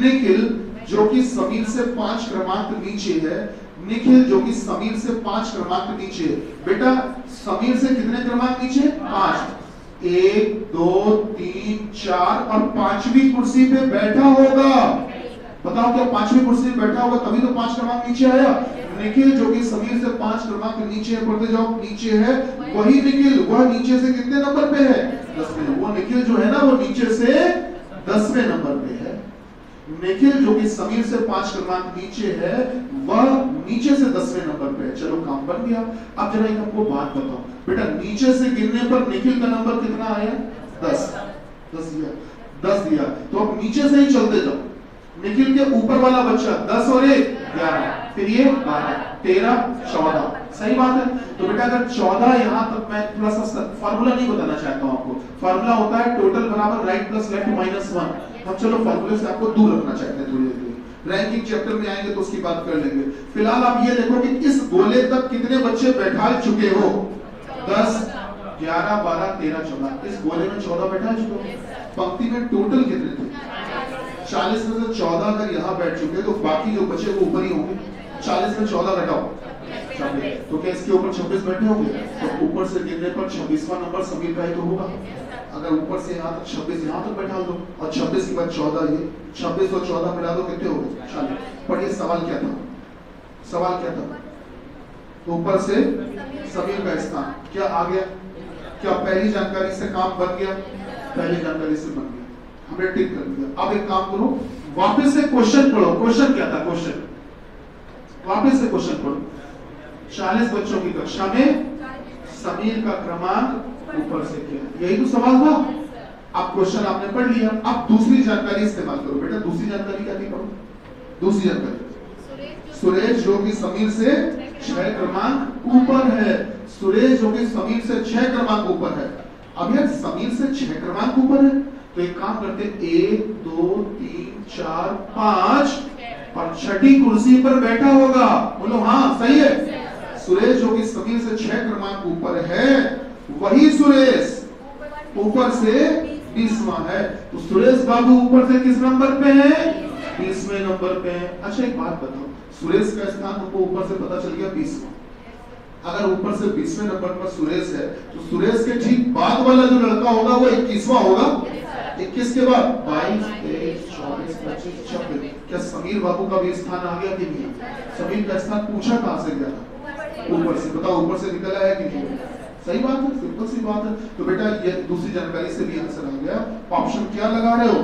Speaker 1: निखिल जो कि समीर से 5 क्रमांक नीचे है। निखिल जो कि समीर से 5 क्रमांक नीचे है। बेटा समीर से कितने क्रमांक नीचे? 5। 1 2 3 4 और 5वीं कुर्सी पे बैठा होगा। बताओ क्या 5वीं कुर्सी पे बैठा होगा तभी तो 5 क्रमांक नीचे आया। निखिल जो कि समीर से 5 क्रमांक नीचे है, पढ़ते जाओ नीचे है, वही निखिल वह नीचे से कितने नंबर पे है? 10वें। वो निखिल जो है ना वो नीचे से 10वें नंबर पे है। निखिल जो कि समीर से 5 क्रमांक नीचे है वह नीचे से 10वें नंबर पे है। चलो काम बन गया। अब जरा एक आपको बात बताओ बेटा, नीचे से गिनने पर निखिल का नंबर कितना आया? 10 दिया। तो अब नीचे से ही चलते जाओ। निखिल के ऊपर वाला बच्चा 10 और 1 11, फिर ये 12 13 14। सही बात है। तो बेटा अगर 14 यहाँ तक, मैं थोड़ा सा फार्मूला नहीं बताना चाहता हूँ आपको। फार्मूला होता है टोटल बराबर राइट प्लस लेफ्ट माइनस 1। हम चलो फार्मूले से आपको दूर रखना चाहते हैं थोड़ी देर। रैंकिंग चैप्टर में आएंगे तो उसकी बात कर लेंगे। फिलहाल आप ये देखो कि इस गोले तक कितने बच्चे बैठा चुके हो? 10 11 12 13 14। इस गोले में 14 बैठा चुके हो। पंक्ति में टोटल कितने थे? 40 में से 14 अगर यहाँ बैठ चुके तो बाकी जो बचे वो ऊपर ही होंगे। 40 में 14 घटाओ 26, तो क्या इसके ऊपर 26 बैठे होंगे? तो ऊपर से गिनने पर 26वां नंबर समीर का ही तो होगा। अगर ऊपर से यहाँ तक 26 यहाँ तक बैठा दो और 26 के बाद 14, ये 26 और 14 मिला दो कितने हो गए? 40। पर ये सवाल क्या था? सवाल क्या था? ऊपर से समीर का स्थान क्या आ गया? क्या पहली जानकारी से काम बन गया? पहली जानकारी से बन गया, हमने टिक कर दिया। अब एक काम करो, वापस से क्वेश्चन पढ़ो। क्वेश्चन क्या था? क्वेश्चन वापस से क्वेश्चन पढ़ो। 40 बच्चों की कक्षा में समीर का क्रमांक ऊपर से क्या? यही तो सवाल था। अब क्वेश्चन आपने पढ़ लिया, अब दूसरी जानकारी इस्तेमाल करो। बेटा दूसरी जानकारी क्या थी? पढ़ो दूसरी जानकारी। सुरेश जो कि समीर से 6 क्रमांक ऊपर है। सुरेश जो कि समीर से 6 क्रमांक ऊपर है। अब यार समीर से 6 क्रमांक ऊपर है तो एक काम करते हैं, 1 2 3 4 5 और 6ठी कुर्सी पर बैठा होगा। बोलो हाँ सही है। सुरेश जो कि समीर से 6 क्रमांक ऊपर है वही सुरेश ऊपर से 20वां है। तो सुरेश बाबू ऊपर से किस नंबर पे है? 20वें नंबर पे है। अच्छा एक बात बताओ, सुरेश का स्थान हमको ऊपर से पता चल गया 20वां। अगर ऊपर से 20वें नंबर पर सुरेश है तो सुरेश के ठीक बाद वाला जो लड़का होगा वो 21वां होगा। 21 के बाद 22 23 24 25 26। क्या समीर बाबू का भी स्थान आ गया कि नहीं? समीर का स्थान पूछा कहां से गया था? ऊपर से। बताओ ऊपर से निकला है कि नहीं? सही बात है, सिंपल सी बात है। तो बेटा ये दूसरी जानकारी से भी आंसर आ गया। ऑप्शन क्या लगा रहे हो?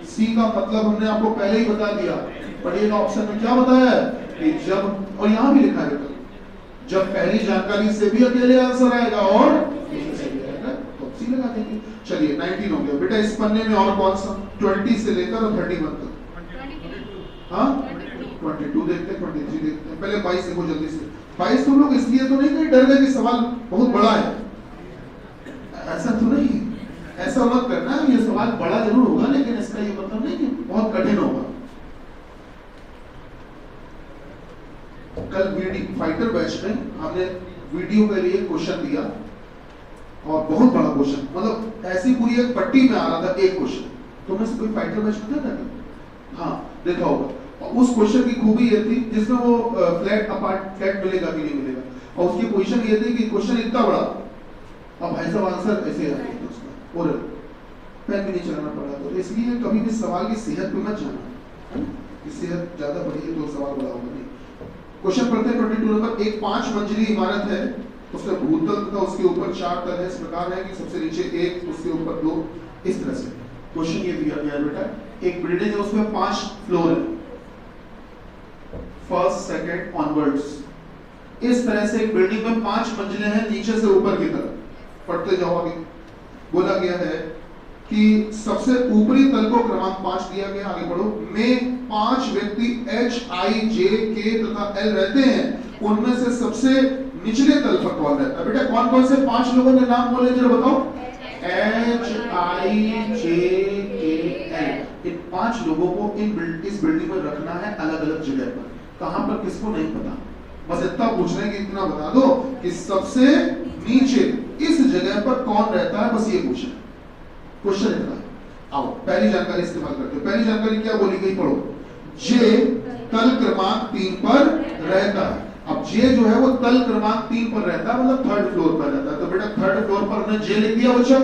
Speaker 1: सी का मतलब हमने आपको पहले ही बता दिया। पढ़िएगा ऑप्शन में क्या बताया है कि जब, और यहाँ भी लिखा है जब पहली जानकारी से भी अकेले आंसर आएगा और दूसरे से भी आएगा तो सी लगा देंगे। चलिए 19 हो गया बेटा। इस पन्ने में और कौन सा? 20 से लेकर 31 तक। हाँ 22 देखते हैं, 23 देखते हैं। पहले 22 देखो जल्दी से। 22 तुम लोग इसलिए तो नहीं कहीं डर गए कि सवाल बहुत बड़ा है, ऐसा तो नहीं। ऐसा मत करना, ये सवाल बड़ा जरूर होगा लेकिन इसका ये मतलब नहीं कि बहुत कठिन होगा। कल वीडियो फाइटर बैच में हमने वीडियो के लिए क्वेश्चन दिया और बहुत बड़ा क्वेश्चन, मतलब ऐसी पूरी एक पट्टी में आ रहा था एक क्वेश्चन। तुमने से कोई फाइटर बैच में था? हाँ देखा होगा। और उस क्वेश्चन की खूबी ये थी जिसमें वो फ्लैट मिलेगा कि नहीं मिलेगा, और उसकी पोजीशन ये थी कि क्वेश्चन इतना बड़ा अब भाई साहब आंसर ऐसे आ गया उसका, और पेन भी नहीं चलाना पड़ा। तो इसलिए कभी भी सवाल की सेहत पे मत जाना, कि सेहत ज्यादा बड़ी है तो सवाल बड़ा होगा नहीं। क्वेश्चन पढ़ते हैं 22 नंबर। एक 5 मंजिली इमारत है, उसका भूतल तथा उसके ऊपर 4 तल है। इस प्रकार है कि सबसे नीचे 1, उसके ऊपर 2, इस तरह से। क्वेश्चन ये दिया गया है बेटा, एक बिल्डिंग है उसमें 5 फ्लोर है, फर्स्ट सेकंड ऑनवर्ड्स। इस तरह से एक बिल्डिंग में 5 मंजिलें हैं नीचे से ऊपर की तरफ। पढ़ते जाओ आगे। बोला गया है कि सबसे ऊपरी तल को क्रमांक 5 दिया गया, आगे बढ़ो, में 5 व्यक्ति H, I, J, K तथा L रहते हैं। उनमें से सबसे निचले तल पर कौन रहता है? बेटा कौन कौन से 5 लोगों के नाम बोले जरा बताओ। H, I, J, K, L। इन 5 लोगों को इस बिल्डिंग में रखना है अलग अलग जगह पर। कहां पर किसको नहीं पता, बस इतना पूछ रहे हैं कि इतना बता दो कि सबसे नीचे इस जगह पर कौन रहता है, बस ये पूछना। क्वेश्चन इतना। आओ पहली जानकारी इस्तेमाल करते हैं। पहली जानकारी क्या बोली गई, पढ़ो। जे तल क्रमांक 3 पर रहता है। अब जे जो है वो तल क्रमांक 3 पर रहता है, मतलब 3rd फ्लोर पर रहता है। तो बेटा 3rd फ्लोर पर हमने जे लिख दिया बच्चा।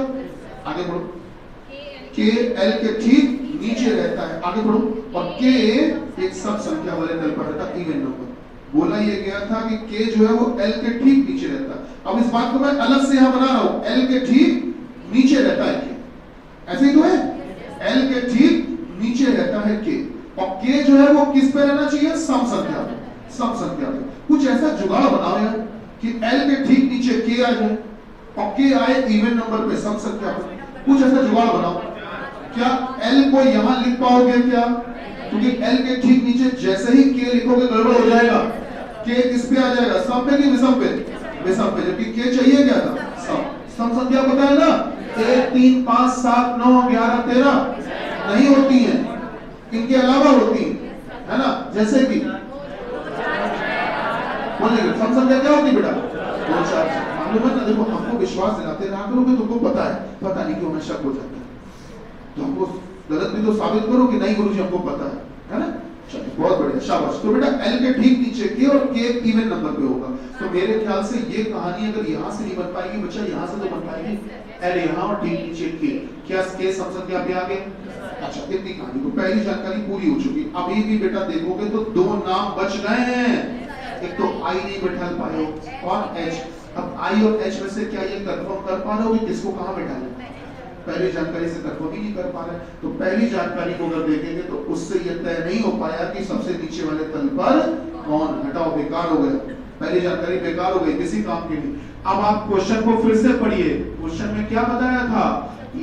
Speaker 1: आगे बढ़ो। के एल के ठीक नीचे रहता है, आगे बढ़ो। और के एक सब संख्या वाले तल पर रहता है, इवन नंबर। बोला ये गया था कि के जो है वो एल के ठीक नीचे रहता है। अब इस बात को मैं अलग से यहां बना रहा हूं, एल के ठीक नीचे रहता है के, ऐसे ही तो है। एल के ठीक नीचे रहता है के, और के जो है वो किस पे रहना चाहिए, सम संख्या पे। सम संख्या पे कुछ ऐसा जुगाड़ बनाओ यार कि एल के ठीक नीचे के आ जाए और के आए इवन नंबर पे, सम संख्या पे। कुछ ऐसा जुगाड़ बनाओ। क्या एल को यहां लिख पाओगे क्या? क्योंकि एल के ठीक नीचे जैसे ही के लिखोगे गड़बड़ हो जाएगा। के किस पे आ जाएगा, सम पे कि विषम पे? विषम पे, जबकि के चाहिए क्या था, सम। सम संख्या पता है ना, 1, 3, 5, 7, 9, 11, 13 नहीं होती है, इनके अलावा होती है ना। जैसे कि बोलेंगे सम संख्या क्या होती बेटा, 2, 4। मालूम है ना, देखो हमको विश्वास दिलाते रहा करोगे, तुमको पता है, पता नहीं क्यों हमें शक हो जाता है। तो हमको गलत भी तो साबित करो कि नहीं गुरुजी हमको पता है ना। चलिए बहुत बढ़िया, शाबाश। तो बेटा एल के ठीक नीचे के और के इवन नंबर पे होगा। तो मेरे ख्याल से ये कहानी अगर यहाँ से नहीं बन पाएगी बच्चा, यहाँ से तो बन पाएगी। एल यहाँ और ठीक नीचे के, क्या के सम संख्या पे आ गए? अच्छा इतनी कहानी। तो पहली जानकारी पूरी हो चुकी। अभी भी बेटा देखोगे तो 2 नाम बच गए हैं। एक तो आई नहीं बैठा पाए और एच। अब आई और एच में से क्या ये कंफर्म कर पा रहे हो कि किसको कहाँ बैठा है? पहली जानकारी से कंफर्म ही नहीं कर पा रहे। तो पहली जानकारी को अगर देखेंगे तो उससे यह तय नहीं हो पाया कि सबसे नीचे वाले तल पर कौन। हटाओ, बेकार हो गया, पहली जानकारी बेकार हो गई, किसी काम की नहीं। अब आप क्वेश्चन को फिर से पढ़िए। क्वेश्चन में क्या बताया था,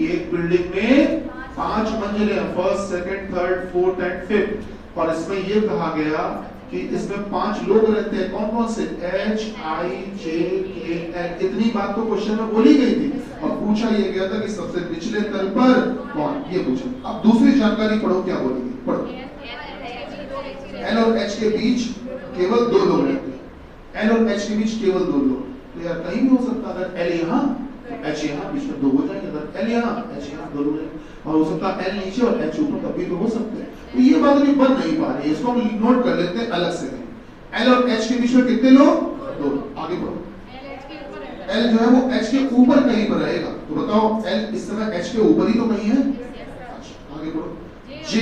Speaker 1: एक बिल्डिंग में 5 मंजिलें, first, second, third, fourth and fifth. और इसमें यह कहा गया कि इसमें 5 लोग रहते हैं। कौन कौन से? H, I, J, K, L। इतनी बात तो क्वेश्चन में बोली गई थी और पूछा यह गया था कि सबसे निचले तल पर कौन, ये पूछा। अब दूसरी जानकारी पढ़ो, क्या बोलेगी, पढ़ो। L और H के बीच केवल 2 लोग रहते हैं। L और H के बीच केवल 2 लोग। तो यार कहीं भी हो सकता है, अगर L यहाँ H यहाँ, बीच में 2 हो जाएंगे। अगर L यहाँ H यहाँ, 2 हो जाएंगे। और हो सकता है L नीचे और H ऊपर, तभी तो हो सकते हैं। तो ये बात अभी बन नहीं पा रही है, इसको हम नोट कर लेते हैं अलग से। L और H के बीच में कितने लोग? 2। आगे बढ़ो। L जो है वो H के ऊपर कहीं पर रहेगा। तो बताओ L इस समय H के ऊपर ही तो कहीं है। अच्छा आगे बढ़ो। J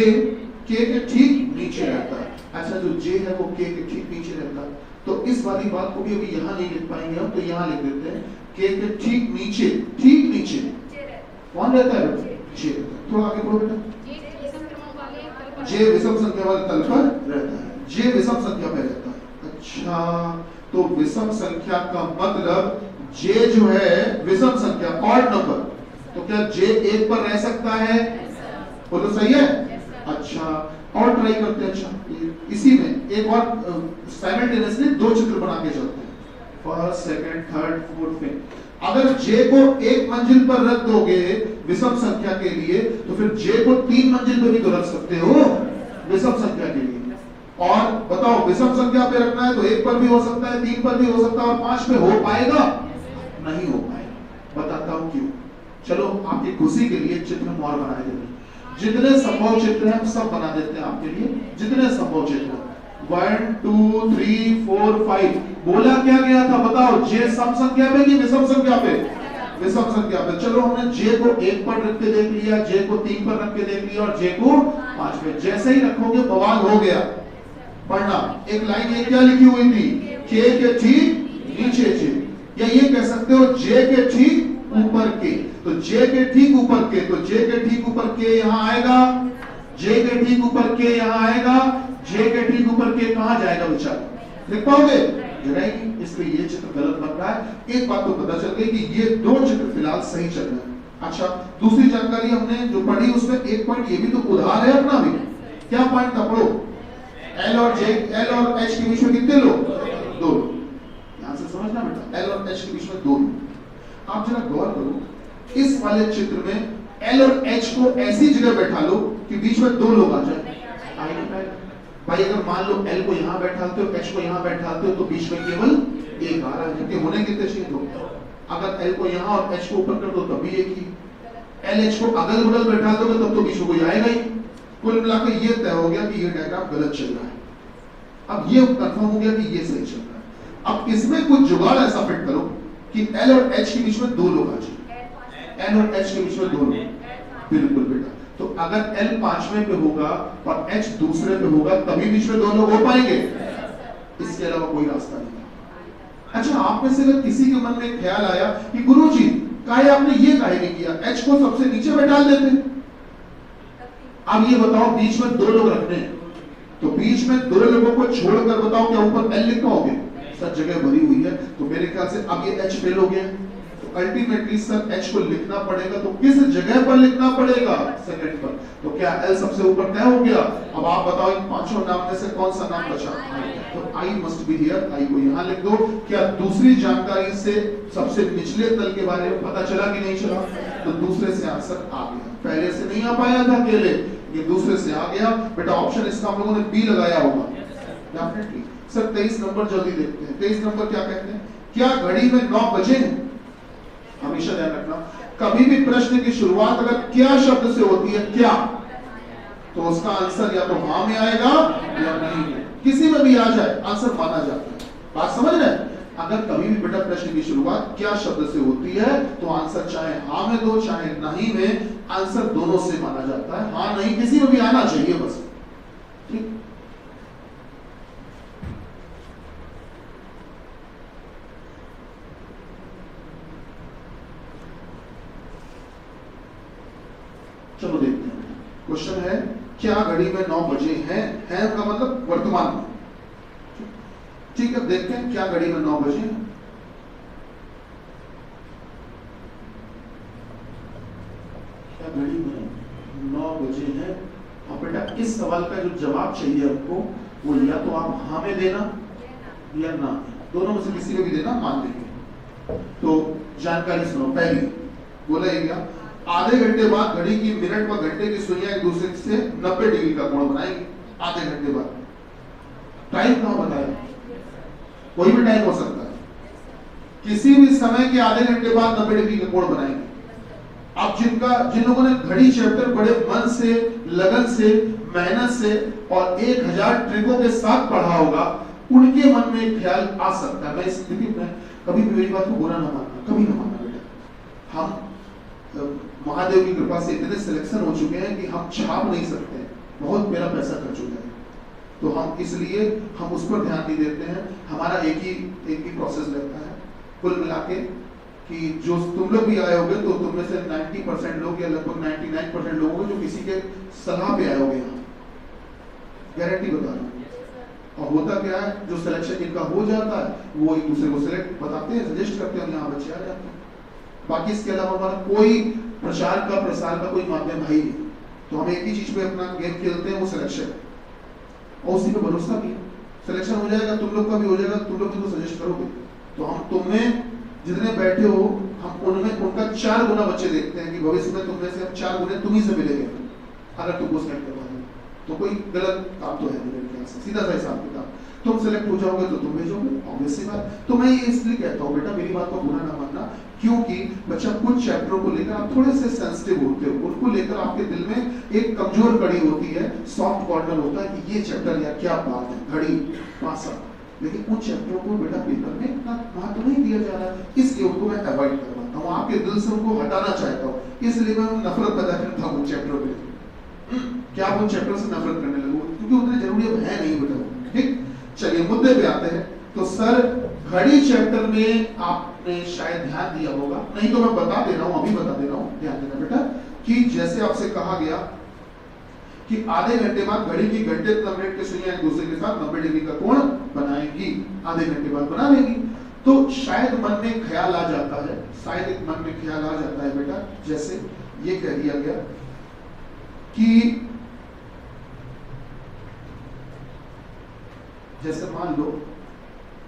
Speaker 1: K के ठीक नीचे रहता है। अच्छा जो J है वो K के ठीक नीचे रहता है। तो इस वाली बात को भी अभी यहाँ नहीं लिख पाएंगे हम, तो यहाँ लिख देते हैं K के ठीक नीचे कौन रहता है? J। थोड़ा आगे बढ़ो बेटा। J विषम संख्या वाले तल पर रहता है। J विषम संख्या पे रहता है। अच्छा तो विषम संख्या का मतलब J जो है विषम संख्या, ऑड नंबर। तो क्या J 1 पर रह सकता है? बोलो सही है। अच्छा और ट्राई करते हैं। अच्छा इसी में एक और साइमल्टेनियसली 2 चित्र बना के चलते हैं, first, second, third, fourth, fifth. अगर जे को एक मंजिल पर रख दोगे विषम संख्या के लिए, तो फिर जे को 3 मंजिल पे भी तो रख सकते हो विषम संख्या के लिए। और बताओ विषम संख्या पे रखना है तो 1 पर भी हो सकता है, 3 पर भी हो सकता है, और 5 पे हो पाएगा? नहीं हो पाएगा। बताता हूं क्यों। चलो आपकी खुशी के लिए चित्र हम और बना देते हैं, जितने संभव चित्र हैं सब बना देते हैं आपके लिए, जितने संभव चित्र। 1 2 3 4 5 बोला क्या गया था बताओ? जे सम संख्या पे कि विषम संख्या पे? विषम संख्या पे। चलो हमने जे को 1 पर रख के देख लिया, जे को 3 पर रख के देख लिया, और जे को 5 पे। जैसे ही रखोगे बवाल हो गया। पढ़ना, एक लाइन ये क्या लिखी हुई थी? के ठीक नीचे जे, या ये कह सकते हो जे के ठीक ऊपर के। तो जे के ठीक ऊपर के, तो जे के ठीक ऊपर के यहां आएगा, जे के ठीक ऊपर के यहां आएगा, जे के ठीक ऊपर के कहां जाएगा बेचारा? लिख पाओगे? जगह, इसलिए ये चित्र गलत बन रहा है। एक बात तो पता चल गई कि ये 2 चित्र फिलहाल सही चल रहे हैं। अच्छा, दूसरी जानकारी हमने जो पढ़ी उसमें एक पॉइंट ये भी तो उधार है अपना भी। क्या पॉइंट था? पढ़ो। एल और एच के बीच में कितने लोग? 2 लोग। यहां से समझना बेटा, एल और एच के बीच में 2 लोग। आप जरा गौर करो, इस वाले चित्र में एल और एच को ऐसी जगह बैठा लो कि बीच में 2 लोग आ जाए। भाई अगर मान लो एल को यहां बैठाते हो, एच को यहां बैठाते हो, तो बीच में केवल एक आ रहा है, जबकि होने कितने चाहिए? 2। अगर एल को यहां और एच को ऊपर कर दो तब भी एक ही। एल एच को अगल बगल बैठा दोगे तब तो बीच में कोई आएगा ही। कुल मिलाकर ये तय हो गया कि ये डायग्राम गलत चल रहा है। अब ये कंफर्म हो गया कि ये सही चल रहा है। अब इसमें कुछ जुगाड़ ऐसा फिट करो कि एल और एच के बीच में 2 लोग आ जाए। एल और एच के बीच में 2 लोग, बिल्कुल बेटा। तो अगर एल 5वें पे होगा और एच दूसरे पे होगा तभी बीच में 2 लोग हो पाएंगे, इसके अलावा कोई रास्ता नहीं। अच्छा, आप में से अगर किसी के मन में ख्याल आया कि गुरुजी काहे आपने ये काहे नहीं किया, एच को सबसे नीचे बैठा देते। अब ये बताओ, बीच में 2 लोग रखने हैं, तो बीच में 2 लोगों को छोड़कर बताओ क्या ऊपर एल लिख पाओगे? सर जगह भरी हुई है, तो मेरे ख्याल से अब ये एच फेल हो गया। तो अल्टीमेटली सर एच को लिखना पड़ेगा, तो किस जगह पर लिखना पड़ेगा? सेकंड पर। तो क्या एल सबसे ऊपर तय हो गया? अब आप बताओ इन 5 नाम में से कौन सा नाम बचा? तो आई मस्ट बी हियर, आई को यहां लिख दो। क्या दूसरी जानकारी से सबसे निचले तल के बारे में पता चला कि नहीं चला? तो दूसरे से आंसर आ गया, पहले से नहीं आ पाया था अकेले, ये दूसरे से आ गया। बेटा ऑप्शन इसका हम लोगों ने बी लगाया होगा डेफिनेटली। सर 23 नंबर जल्दी देखते हैं। 23 नंबर क्या कहते हैं? क्या घड़ी में 9 बजे हैं? हमेशा ध्यान रखना, कभी भी प्रश्न की शुरुआत अगर क्या शब्द से होती है, क्या, तो उसका आंसर या तो हां में आएगा या नहीं में, किसी में भी आ जाए आंसर माना जाता है। बात समझ रहे हैं? अगर कभी भी बेटा प्रश्न की शुरुआत क्या शब्द से होती है तो आंसर चाहे हां में दो चाहे नहीं में, आंसर दोनों से माना जाता है। हां नहीं किसी में भी आना चाहिए बस, ठीक। चलो देखते हैं। क्वेश्चन है क्या घड़ी में 9 बजे हैं? है का मतलब वर्तमान में, ठीक है। देखते हैं क्या घड़ी में 9 बजे हैं। क्या घड़ी में 9 बजे हैं? और बेटा इस सवाल का जो जवाब चाहिए आपको वो या तो आप हाँ में देना या ना, दोनों में से किसी को भी देना, मान देंगे। तो जानकारी सुनो। पहली बोला ये क्या, आधे घंटे बाद घड़ी की मिनट व घंटे की सुइयां एक दूसरे से 90 डिग्री का कोण बनाएंगे। आधे घंटे बाद टाइम कहां बताया? कोई भी टाइम हो सकता है, किसी भी समय के आधे घंटे बाद 90 डिग्री का कोण बनाएंगे। अब जिन लोगों ने घड़ी चैप्टर बड़े मन से, लगन से, मेहनत से और 1000 ट्रिकों के साथ पढ़ा होगा, उनके मन में एक ख्याल आ सकता है। मैं इस स्थिति में कभी भी मेरी बात को बुरा ना मानना, कभी ना मानना बेटा। हम महादेव की कृपा से इतने सिलेक्शन हो चुके हैं कि हम छाप नहीं सकते, बहुत मेरा पैसा खर्च हो जाए, तो हम इसलिए हम उस पर ध्यान नहीं देते हैं। हमारा एक ही प्रोसेस रहता है कुल मिला के, कि जो तुम लोग भी आए होगे तो तुम में से 90% लोग या लगभग 99% लोग होंगे जो किसी के सलाह पे आए होंगे यहाँ, गारंटी बता रहा हूँ। और होता क्या है, जो सिलेक्शन जिनका हो जाता है वो एक दूसरे को सिलेक्ट बताते हैं, सजेस्ट करते हैं, यहाँ बच्चे आ जाते हैं। बाकी इसके अलावा हमारा कोई प्रचार का प्रसार का कोई माध्यम है ही नहीं। तो हम एक ही चीज पे अपना गेम खेलते हैं, वो सिलेक्शन, और उसी पे भरोसा भी। सिलेक्शन हो जाएगा, तुम लोग का भी हो जाएगा, तुम लोग भी तो सजेस्ट करोगे। तो हम तुम में जितने बैठे हो हम उनमें उनका 4 गुना बच्चे देखते हैं कि भविष्य में तुम में से हम 4 गुने तुम ही से मिलेंगे अगर तुम उस सेलेक्ट करवा दो तो कोई गलत काम तो है नहीं मेरे ख्याल से, सीधा सा हिसाब किताब। तुम सेलेक्ट हो जाओगे तो तुम भेजोगे, ऑब्वियस सी बात। तो मैं ये इसलिए कहता हूँ बेटा मेरी बात को बुरा ना मानना, क्योंकि बच्चा कुछ चैप्टरों को लेकर आप थोड़े से सेंसिटिव होते हो, उनको लेकर आपके दिल में एक कमजोर कड़ी होती है, सॉफ्ट कॉर्नर होता है कि ये चैप्टर यार क्या बात है, घड़ी पासा, लेकिन उन चैप्टरों को बेटा पेपर में इतना महत्व नहीं दिया जा रहा है, इसलिए उनको मैं अवॉइड करवाता हूँ, आपके दिल से उनको हटाना चाहता हूँ, इसलिए मैं नफरत पैदा करता हूँ चैप्टरों पे। क्या आप उन चैप्टर से नफरत करने लगो, क्योंकि उतने जरूरी अब है नहीं बेटा। ठीक, चलिए मुद्दे पे आते हैं। तो सर घड़ी चैप्टर में आपने शायद ध्यान दिया होगा, नहीं तो मैं बता दे रहा हूँ, अभी बता दे रहा हूँ, ध्यान देना बेटा, कि जैसे आपसे कहा गया कि आधे घंटे बाद घड़ी की घंटे 90 की सुइयां एक दूसरे के साथ 90 डिग्री का कोण बनाएगी, आधे घंटे बाद बना लेगी। तो शायद मन में ख्याल आ जाता है, शायद एक मन में ख्याल आ जाता है बेटा, जैसे ये कह दिया गया कि जैसे मान लो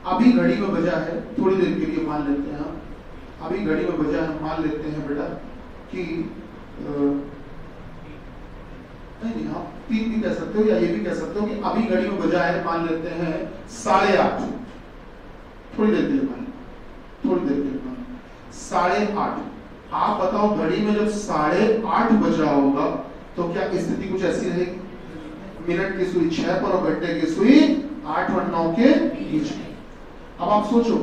Speaker 1: अभी घड़ी में बजा है, थोड़ी देर के लिए मान लेते हैं, अभी घड़ी में बजा है, मान लेते हैं बेटा कि नहीं आप 3 भी कह सकते हो या ये भी कह सकते हो कि अभी घड़ी में बजा है, मान लेते हैं 8:30, थोड़ी देर के लिए मान, थोड़ी देर के लिए मान 8:30। आप बताओ घड़ी में जब 8:30 बजा होगा तो क्या स्थिति कुछ ऐसी रहेगी, मिनट की सुई 6 पर और घंटे की सुई 8 और 9 के बीच में। अब आप सोचो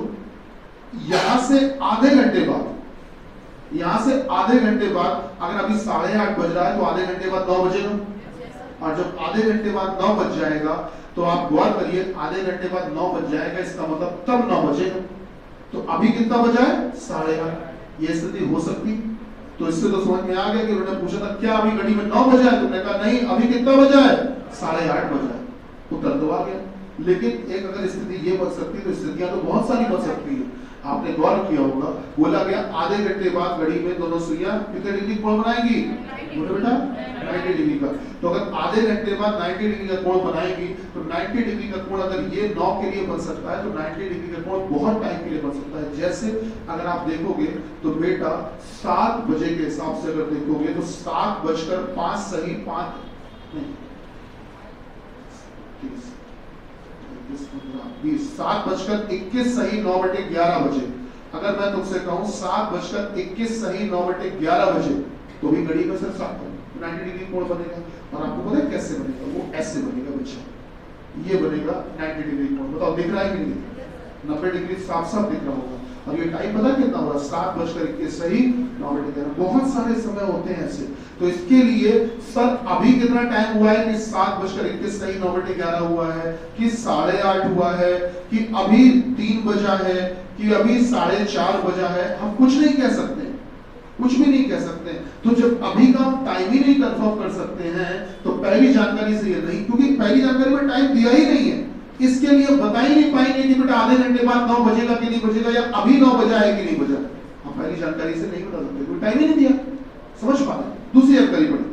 Speaker 1: यहां से आधे घंटे बाद, यहां से आधे घंटे बाद अगर अभी 8:30 बज रहा है तो आधे घंटे बाद 9 बजेगा, और जब आधे घंटे बाद 9 बज जाएगा तो आप गौर करिए आधे घंटे बाद 9 बज जाएगा, इसका मतलब तब 9 बजेगा। तो अभी कितना बजा है 8:30, ये स्थिति हो सकती। तो इससे तो समझ में आ गया कि उन्होंने पूछा था क्या अभी घड़ी में 9 बजा है, तुमने कहा नहीं अभी कितना बजा है 8:30 बजा है, उत्तर तो आ गया। लेकिन एक अगर स्थिति ये बन सकती है तो स्थितियां तो बहुत सारी बन सकती है, आपने गौर किया होगा, बोला गया आधे घंटे बाद घड़ी में दोनों सुइयां कितने डिग्री कोण बनाएंगी, बोले बेटा 90 डिग्री का। तो अगर आधे घंटे बाद 90 डिग्री का कोण बनाएगी तो 90 डिग्री का कोण अगर ये 9 के लिए बन सकता है तो 90 डिग्री का कोण बहुत टाइम के लिए बन सकता है। जैसे अगर आप देखोगे तो बेटा 7 बजे के हिसाब से अगर देखोगे तो 7:05 सही 5 नहीं 7:21 सही 9/11 बजे। अगर मैं तुमसे कहूं 7:21 सही 9/11 बजे तो भी घड़ी में सिर्फ 90 डिग्री कोण बनेगा। और आपको पता है कैसे बनेगा, वो ऐसे बनेगा बच्चा, ये बनेगा 90 डिग्री कोण। बताओ दिख रहा है कि नहीं, 90 डिग्री साफ साफ दिख रहा होगा। और ये टाइम पता कितना हो रहा है 7:21 सही 9/11। बहुत सारे समय होते हैं ऐसे। तो इसके लिए सर अभी कितना टाइम हुआ है कि 7:21 सही 9/11 हुआ है, कि 8:30 हुआ है, कि अभी 3 बजा है, कि अभी 4:30 बजा है, हम कुछ नहीं कह सकते, कुछ भी नहीं कह सकते। तो जब अभी का हम टाइम ही नहीं कंफर्म कर सकते हैं तो पहली जानकारी से ये नहीं, क्योंकि पहली जानकारी में टाइम दिया ही नहीं है, इसके लिए बता ही नहीं पाएंगे कि बेटा आधे घंटे बाद 9 बजेगा कि नहीं बजेगा, या अभी 9 बजा है कि नहीं बजा। हम पहली जानकारी से नहीं बता सकते, कोई टाइम ही नहीं दिया। समझ पा रहे? दूसरी जानकारी पड़ी,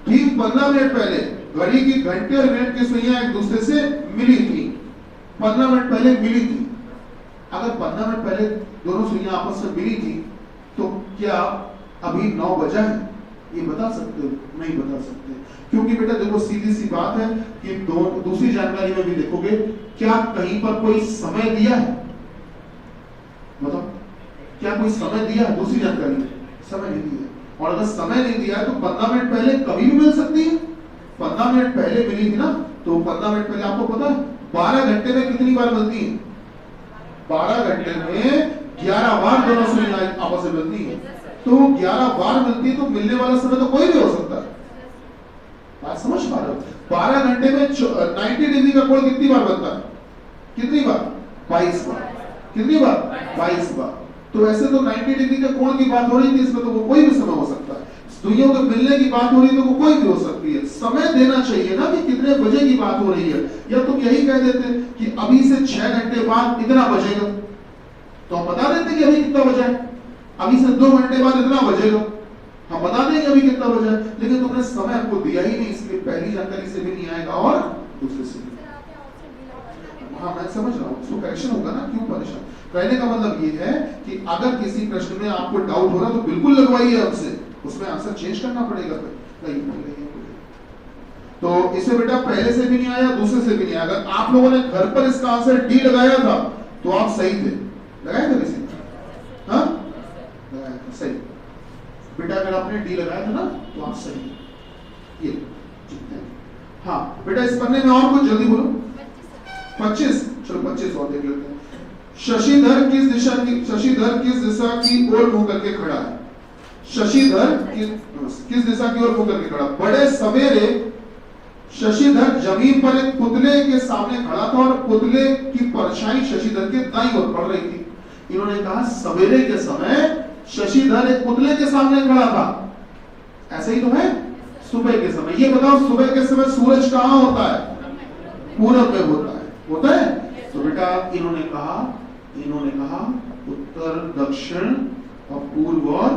Speaker 1: ठीक 15 मिनट पहले घड़ी की घंटे और मिनट की सुइयां एक दूसरे से मिली थी, 15 मिनट पहले मिली थी। अगर 15 मिनट पहले दोनों सुइयां आपस में मिली थी तो क्या अभी 9 बजा है, ये बता सकते हो? नहीं बता सकते, क्योंकि बेटा देखो सीधी सी बात है कि दूसरी जानकारी में भी देखोगे, क्या कहीं पर कोई समय दिया है? बताओ, क्या कोई समय दिया है? दूसरी जानकारी में समय नहीं दिया। और अगर समय नहीं दिया है तो 15 मिनट पहले कभी भी मिल सकती है। 15 मिनट पहले मिली थी ना, तो 15 मिनट पहले आपको पता है 12 घंटे में कितनी बार मिलती है? 12 घंटे में 11 बार दोनों सुइयां आपस में मिलती है। तो 11 बार मिलती है तो मिलने वाला समय तो कोई भी हो सकता है। बात समझ पा रहे हो? 12 घंटे में 90 डिग्री का कोण कितनी बार बनता है? कितनी बार? 22 बार। कितनी बार? 22 बार। तो ऐसे तो 90 डिग्री के कोण की बात हो रही थी, इसमें तो वो कोई भी समय हो सकता है। सुइयों के मिलने की बात हो रही है तो वो कोई भी हो सकती है। समय देना चाहिए ना कि कितने बजे की बात हो रही है, या तुम यही कह देते कि अभी से 6 घंटे बाद इतना बजेगा, तो हम बता देते कि अभी कितना बजा है। अभी से 2 घंटे बाद इतना बजेगा, हम बता देंगे अभी कितना बजा है। लेकिन तुमने समय हमको दिया ही नहीं, इसलिए पहली जानकारी से भी नहीं आएगा और दूसरे से भी। हाँ मैं समझ रहा हूँ, उसको करेक्शन होगा ना, क्यों परेशान। कहने का मतलब ये है कि अगर किसी प्रश्न में आपको डाउट हो रहा तो बिल्कुल लगवाइए हमसे, उसमें आंसर चेंज करना पड़ेगा तो इसे बेटा पहले से भी नहीं आया, दूसरे से भी नहीं आया। अगर आप लोगों ने घर पर इसका आंसर डी लगाया था तो आप सही थे, लगाया था किसी? हाँ लगाया था, सही बेटा। अगर आपने डी लगाया था ना तो आप सही। ये हाँ बेटा, इस पन्ने में और कुछ जल्दी बोलो। 25, चलो 25 और देख लेते हैं। शशिधर किस दिशा की ओर मुंह करके खड़ा है? शशिधर किस दिशा की ओर मुंह करके खड़ा? बड़े सवेरे शशिधर जमीन पर एक पुतले के सामने खड़ा था और पुतले की परछाई शशिधर के दाईं ओर पड़ रही थी। इन्होंने कहा सवेरे के समय शशिधर एक पुतले के सामने खड़ा था, ऐसे ही तो है। सुबह के समय, ये बताओ सुबह के समय सूरज कहाँ होता है? पूरब में होता है। तो बेटा इन्होंने कहा उत्तर, दक्षिण और पूर्व और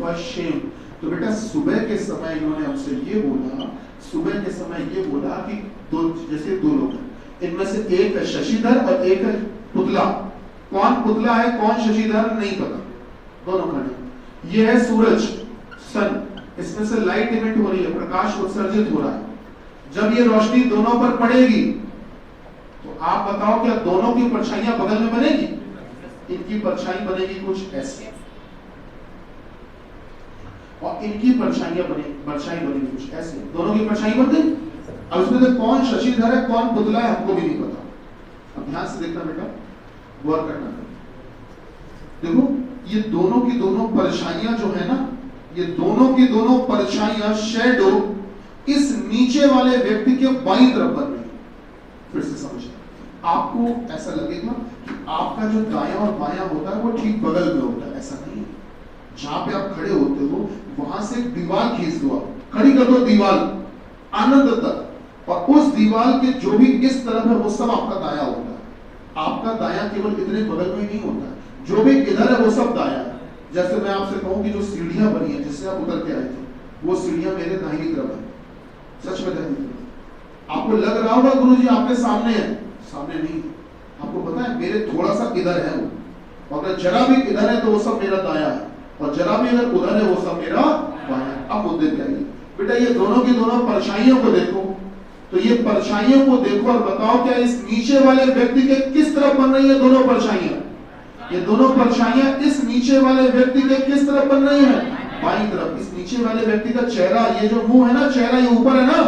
Speaker 1: पश्चिम। तो बेटा सुबह के समय इन्होंने हमसे ये बोला, सुबह के समय ये बोला कि जैसे दो लोग हैं, इनमें से एक है शशिधर और एक है पुतला। कौन पुतला है कौन शशिधर नहीं पता, दोनों खड़े। ये है सूरज, सन, इसमें से लाइट इमिट हो रही है, प्रकाश उत्सर्जित हो रहा है। जब ये रोशनी दोनों पर पड़ेगी तो आप बताओ क्या दोनों की परछाइयां बगल में बनेगी? इनकी परछाई बनेगी कुछ ऐसे और इनकी परछाई बनेगी कुछ ऐसे, दोनों की परछाई बन गई। अब इसमें से कौन शशिधर है कौन पुतला है हमको भी नहीं पता। अब ध्यान से देखना बेटा, गौर करना। देखो ये दोनों की दोनों परछाइयां जो है ना, ये दोनों की दोनों परछाइयां, शैडो इस नीचे वाले व्यक्ति के बाईं तरफ बन रही है। फिर से समझिए, आपको ऐसा लगेगा कि आपका जो दायां और बायां होता है वो ठीक बगल में होता है, ऐसा नहीं है। जहां पे आप खड़े होते हो वहां से दीवार खींच दो, आप खड़ी कर दो दीवार आनंद तक, और उस दीवार के जो भी इस तरफ है वो सब आपका दायां होता है। आपका दायां केवल इतने बगल में ही नहीं होता है, जो भी इधर है वो सब दायां है। जैसे मैं आपसे कहूं कि जो सीढ़ियां बनी है जिससे आप उतर के आए थे, वो सीढ़ियां मेरे दाहिनी तरफ है, सच में दाहिनी तरफ। आपको लग रहा होगा गुरुजी आपके सामने है, सामने नहीं, आपको पता है मेरे थोड़ा सा इधर है वो, और अगर जरा भी इधर है तो वो सब मेरा दायां है, और जरा भी अगर उधर है वो सब मेरा बायां है। अब मुद्दे पे आइए बेटा, ये दोनों की दोनों परछाइयों को देखो, तो ये परछाइयों को देखो और बताओ क्या इस नीचे वाले व्यक्ति के किस तरफ बन रही है दोनों परछाइयां? ये दोनों परछाइयां इस नीचे वाले व्यक्ति के किस तरफ बन रही है? बाईं तरफ। इस नीचे वाले व्यक्ति का चेहरा, ये जो मुंह है ना, चेहरा ये ऊपर है ना,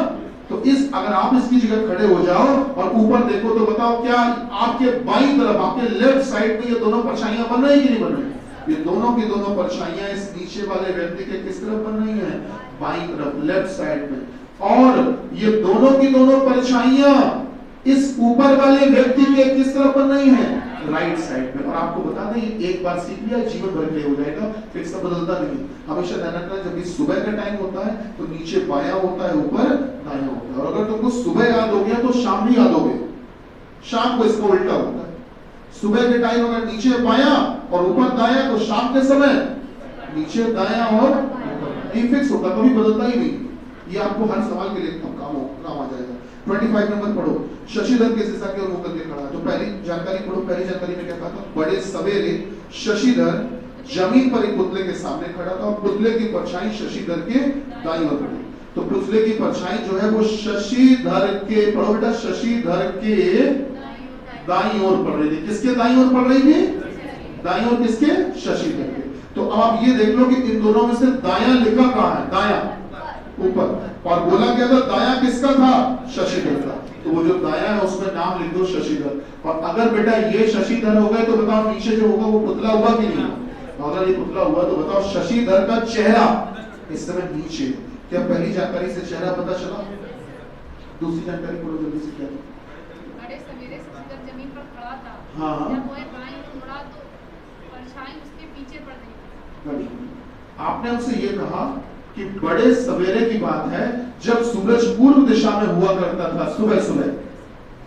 Speaker 1: तो इस अगर आप इसकी जगह खड़े हो जाओ और ऊपर देखो तो बताओ क्या आपके बाईं तरफ, आपके लेफ्ट साइड में ये दोनों परछाइयां बन रही है कि नहीं बन रही? ये दोनों की दोनों परछाइयां इस नीचे वाले व्यक्ति के किस तरफ बन रही है? बाईं तरफ, लेफ्ट साइड में। और ये दोनों की दोनों परछाइयां इस ऊपर वाले व्यक्ति के किस तरफ बन रही है? राइट साइड में। और आपको बता दें एक बार सीख लिया जीवन भर के लिए हो जाएगा, फिर सब बदलता नहीं। हमेशा ध्यान रखना, जब भी सुबह का टाइम होता है तो नीचे बायां होता है, ऊपर दायां होता है। और अगर तुमको सुबह याद हो गया तो शाम भी याद हो गया, शाम को इसका उल्टा होता है। सुबह के टाइम अगर नीचे बायां और ऊपर दायां, तो शाम के समय नीचे दायां और नहीं फिक्स होता, कभी बदलता ही नहीं। ये आपको हर सवाल के लिए काम आ जाएगा। 25 नंबर पढ़ो, शशिधर किस दिशा की ओर मुंह करके खड़ा है? तो पहली जानकारी पढ़ो। पहली जानकारी में क्या कहा था? बड़े सवेरे शशिधर जमीन पर एक पुतले के सामने खड़ा था और पुतले की परछाई शशिधर के दाईं ओर पड़ी। तो पुतले की परछाई जो है वो शशिधर के, पढ़ो बेटा, शशिधर के दाईं ओर पड़ रही थी। किसके दाईं ओर पड़ रही थी? दाईं ओर किसके? शशिधर के। तो अब आप ये देख लो कि इन दोनों में से दायां लिखा कहां है? दायां ऊपर, और बोला क्या था? दायां किसका था? शशिधर का। तो वो जो दायां है उसमें नाम लिख दो शशिधर। और अगर बेटा ये शशिधर हो गए तो बताओ नीचे जो होगा वो पुतला हुआ कि नहीं? अगर ये पुतला हुआ तो बताओ शशिधर का चेहरा इस समय नीचे। क्या पहली जानकारी से चेहरा पता चला? दूसरी जानकारी पढ़ो जल्दी से। क्या
Speaker 2: बड़े सवेरे शशिधर जमीन पर खड़ा था।
Speaker 1: हाँ
Speaker 2: जब वो बाईं ओर मुड़ा तो परछाई उसके पीछे पड़ गई।
Speaker 1: आपने उनसे ये कहा कि बड़े सवेरे की बात है, जब सूरज पूर्व दिशा में हुआ करता था सुबह सुबह,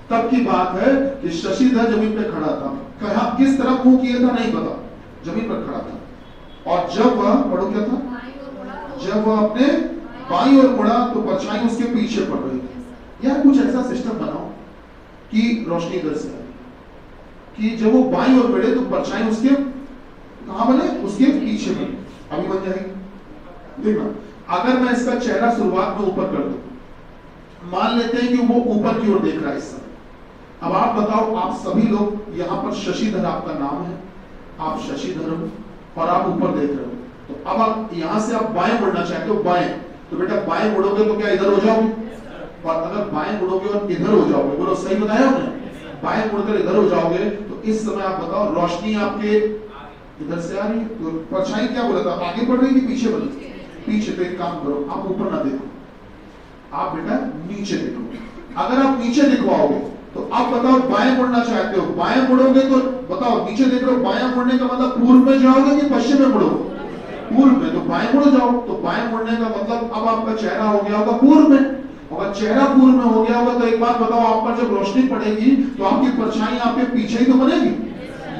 Speaker 1: तब की बात है कि शशिधर जमीन पे खड़ा था। कहा किस तरफ मुंह किया था नहीं पता, जमीन पर खड़ा था। और जब वह, पढ़ो क्या था? जब वह अपने बाईं ओर मुड़ा तो परछाई उसके पीछे पड़ रही थी। यार कुछ ऐसा सिस्टम बनाओ कि रोशनी इधर से आए, कि जब वो बाईं ओर बढ़े तो परछाई उसके कहां बने, उसके पीछे बने। अभी बन जाएगी। देखना, अगर मैं इसका चेहरा शुरुआत में ऊपर कर दूं, मान लेते हैं कि वो ऊपर की ओर देख रहा है इस समय। अब आप बताओ, आप सभी लोग यहाँ पर शशिधर आपका नाम है, आप शशिधर हो और आप ऊपर देख रहे हो, तो अब आप यहाँ से आप बाएं मुड़ना चाहते हो, बाएं, तो बेटा बाएं मुड़ोगे तो क्या इधर हो जाओगे, और अगर बाएं मुड़ोगे और इधर हो जाओगे, बोलो सही बताया आपने, बाएं मुड़कर इधर हो जाओगे तो इस समय आप बताओ रोशनी आपके इधर से आ रही है, तो परछाई क्या बोला था, आगे बढ़ रही है कि पीछे बढ़ रही है, पीछे। तो एक काम करो, आप ऊपर ना देखो, आप बेटा नीचे देखो। अगर आप नीचे दिखवाओगे तो आप बताओ बाएं मुड़ना चाहते हो, बाएं मुड़ोगे तो बताओ, नीचे देख रहे हो, बाएं मुड़ने का मतलब पूर्व में जाओगे कि पश्चिम में मुड़ोगे, पूर्व में, तो बाएं मुड़ जाओ। तो बाएं मुड़ने का मतलब अब आपका चेहरा हो गया होगा पूर्व में, अगर चेहरा पूर्व में हो गया होगा तो एक बात बताओ, आप पर जब रोशनी पड़ेगी तो आपकी परछाई आपके पीछे ही तो बनेगी,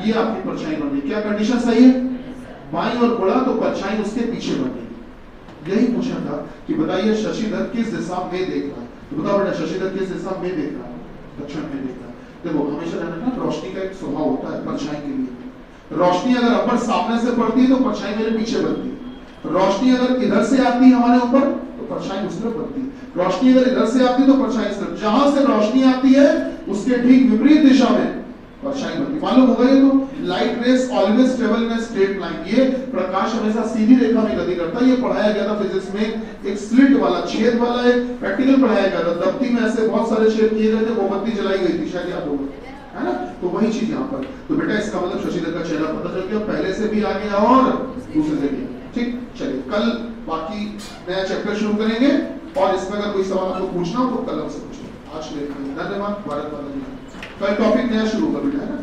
Speaker 1: ये आपकी परछाई बनेगी। क्या कंडीशन सही है? बाईं ओर मुड़ा तो परछाई उसके पीछे बनेगी। यही पूछा था कि बताइए शशिधर किस दिशा में देख रहा है, तो बताओ बेटा शशिधर किस दिशा में देख रहा है, दक्षिण में देख रहा है। देखो हमेशा रहना ना, रोशनी का एक स्वभाव होता है परछाई के लिए, रोशनी अगर अपर सामने से पड़ती है तो परछाई मेरे पीछे बनती है, रोशनी अगर इधर से आती है हमारे ऊपर तो परछाई उस तरफ बनती है, रोशनी अगर इधर से आती है तो परछाई इस तरफ, जहां से रोशनी आती है उसके ठीक विपरीत दिशा में परछाई बनती है। मालूम होगा ये तो, light rays always travel in a straight line, ये प्रकाश हमेशा सीधी रेखा में गति करता है। ये पढ़ाया गया था फिजिक्स में, एक स्लिट वाला, छेद वाला एक प्रैक्टिकल पढ़ाया गया था, दफ्ती में ऐसे बहुत सारे छेद किए गए थे, मोमबत्ती जलाई गई थी, शायद याद होगा, है ना। तो वही चीज यहाँ पर, तो बेटा इसका मतलब शशिधर का चेहरा पता चल गया, पहले से भी आ गया और दूसरे से भी। ठीक, चलिए कल बाकी नया चैप्टर शुरू करेंगे, और इसमें अगर कोई सवाल आपको पूछना हो तो कल हमसे पूछिए। आज के लिए धन्यवाद। भारत माता की जय। कल टॉपिक नया शुरू कर बेटा, है ना।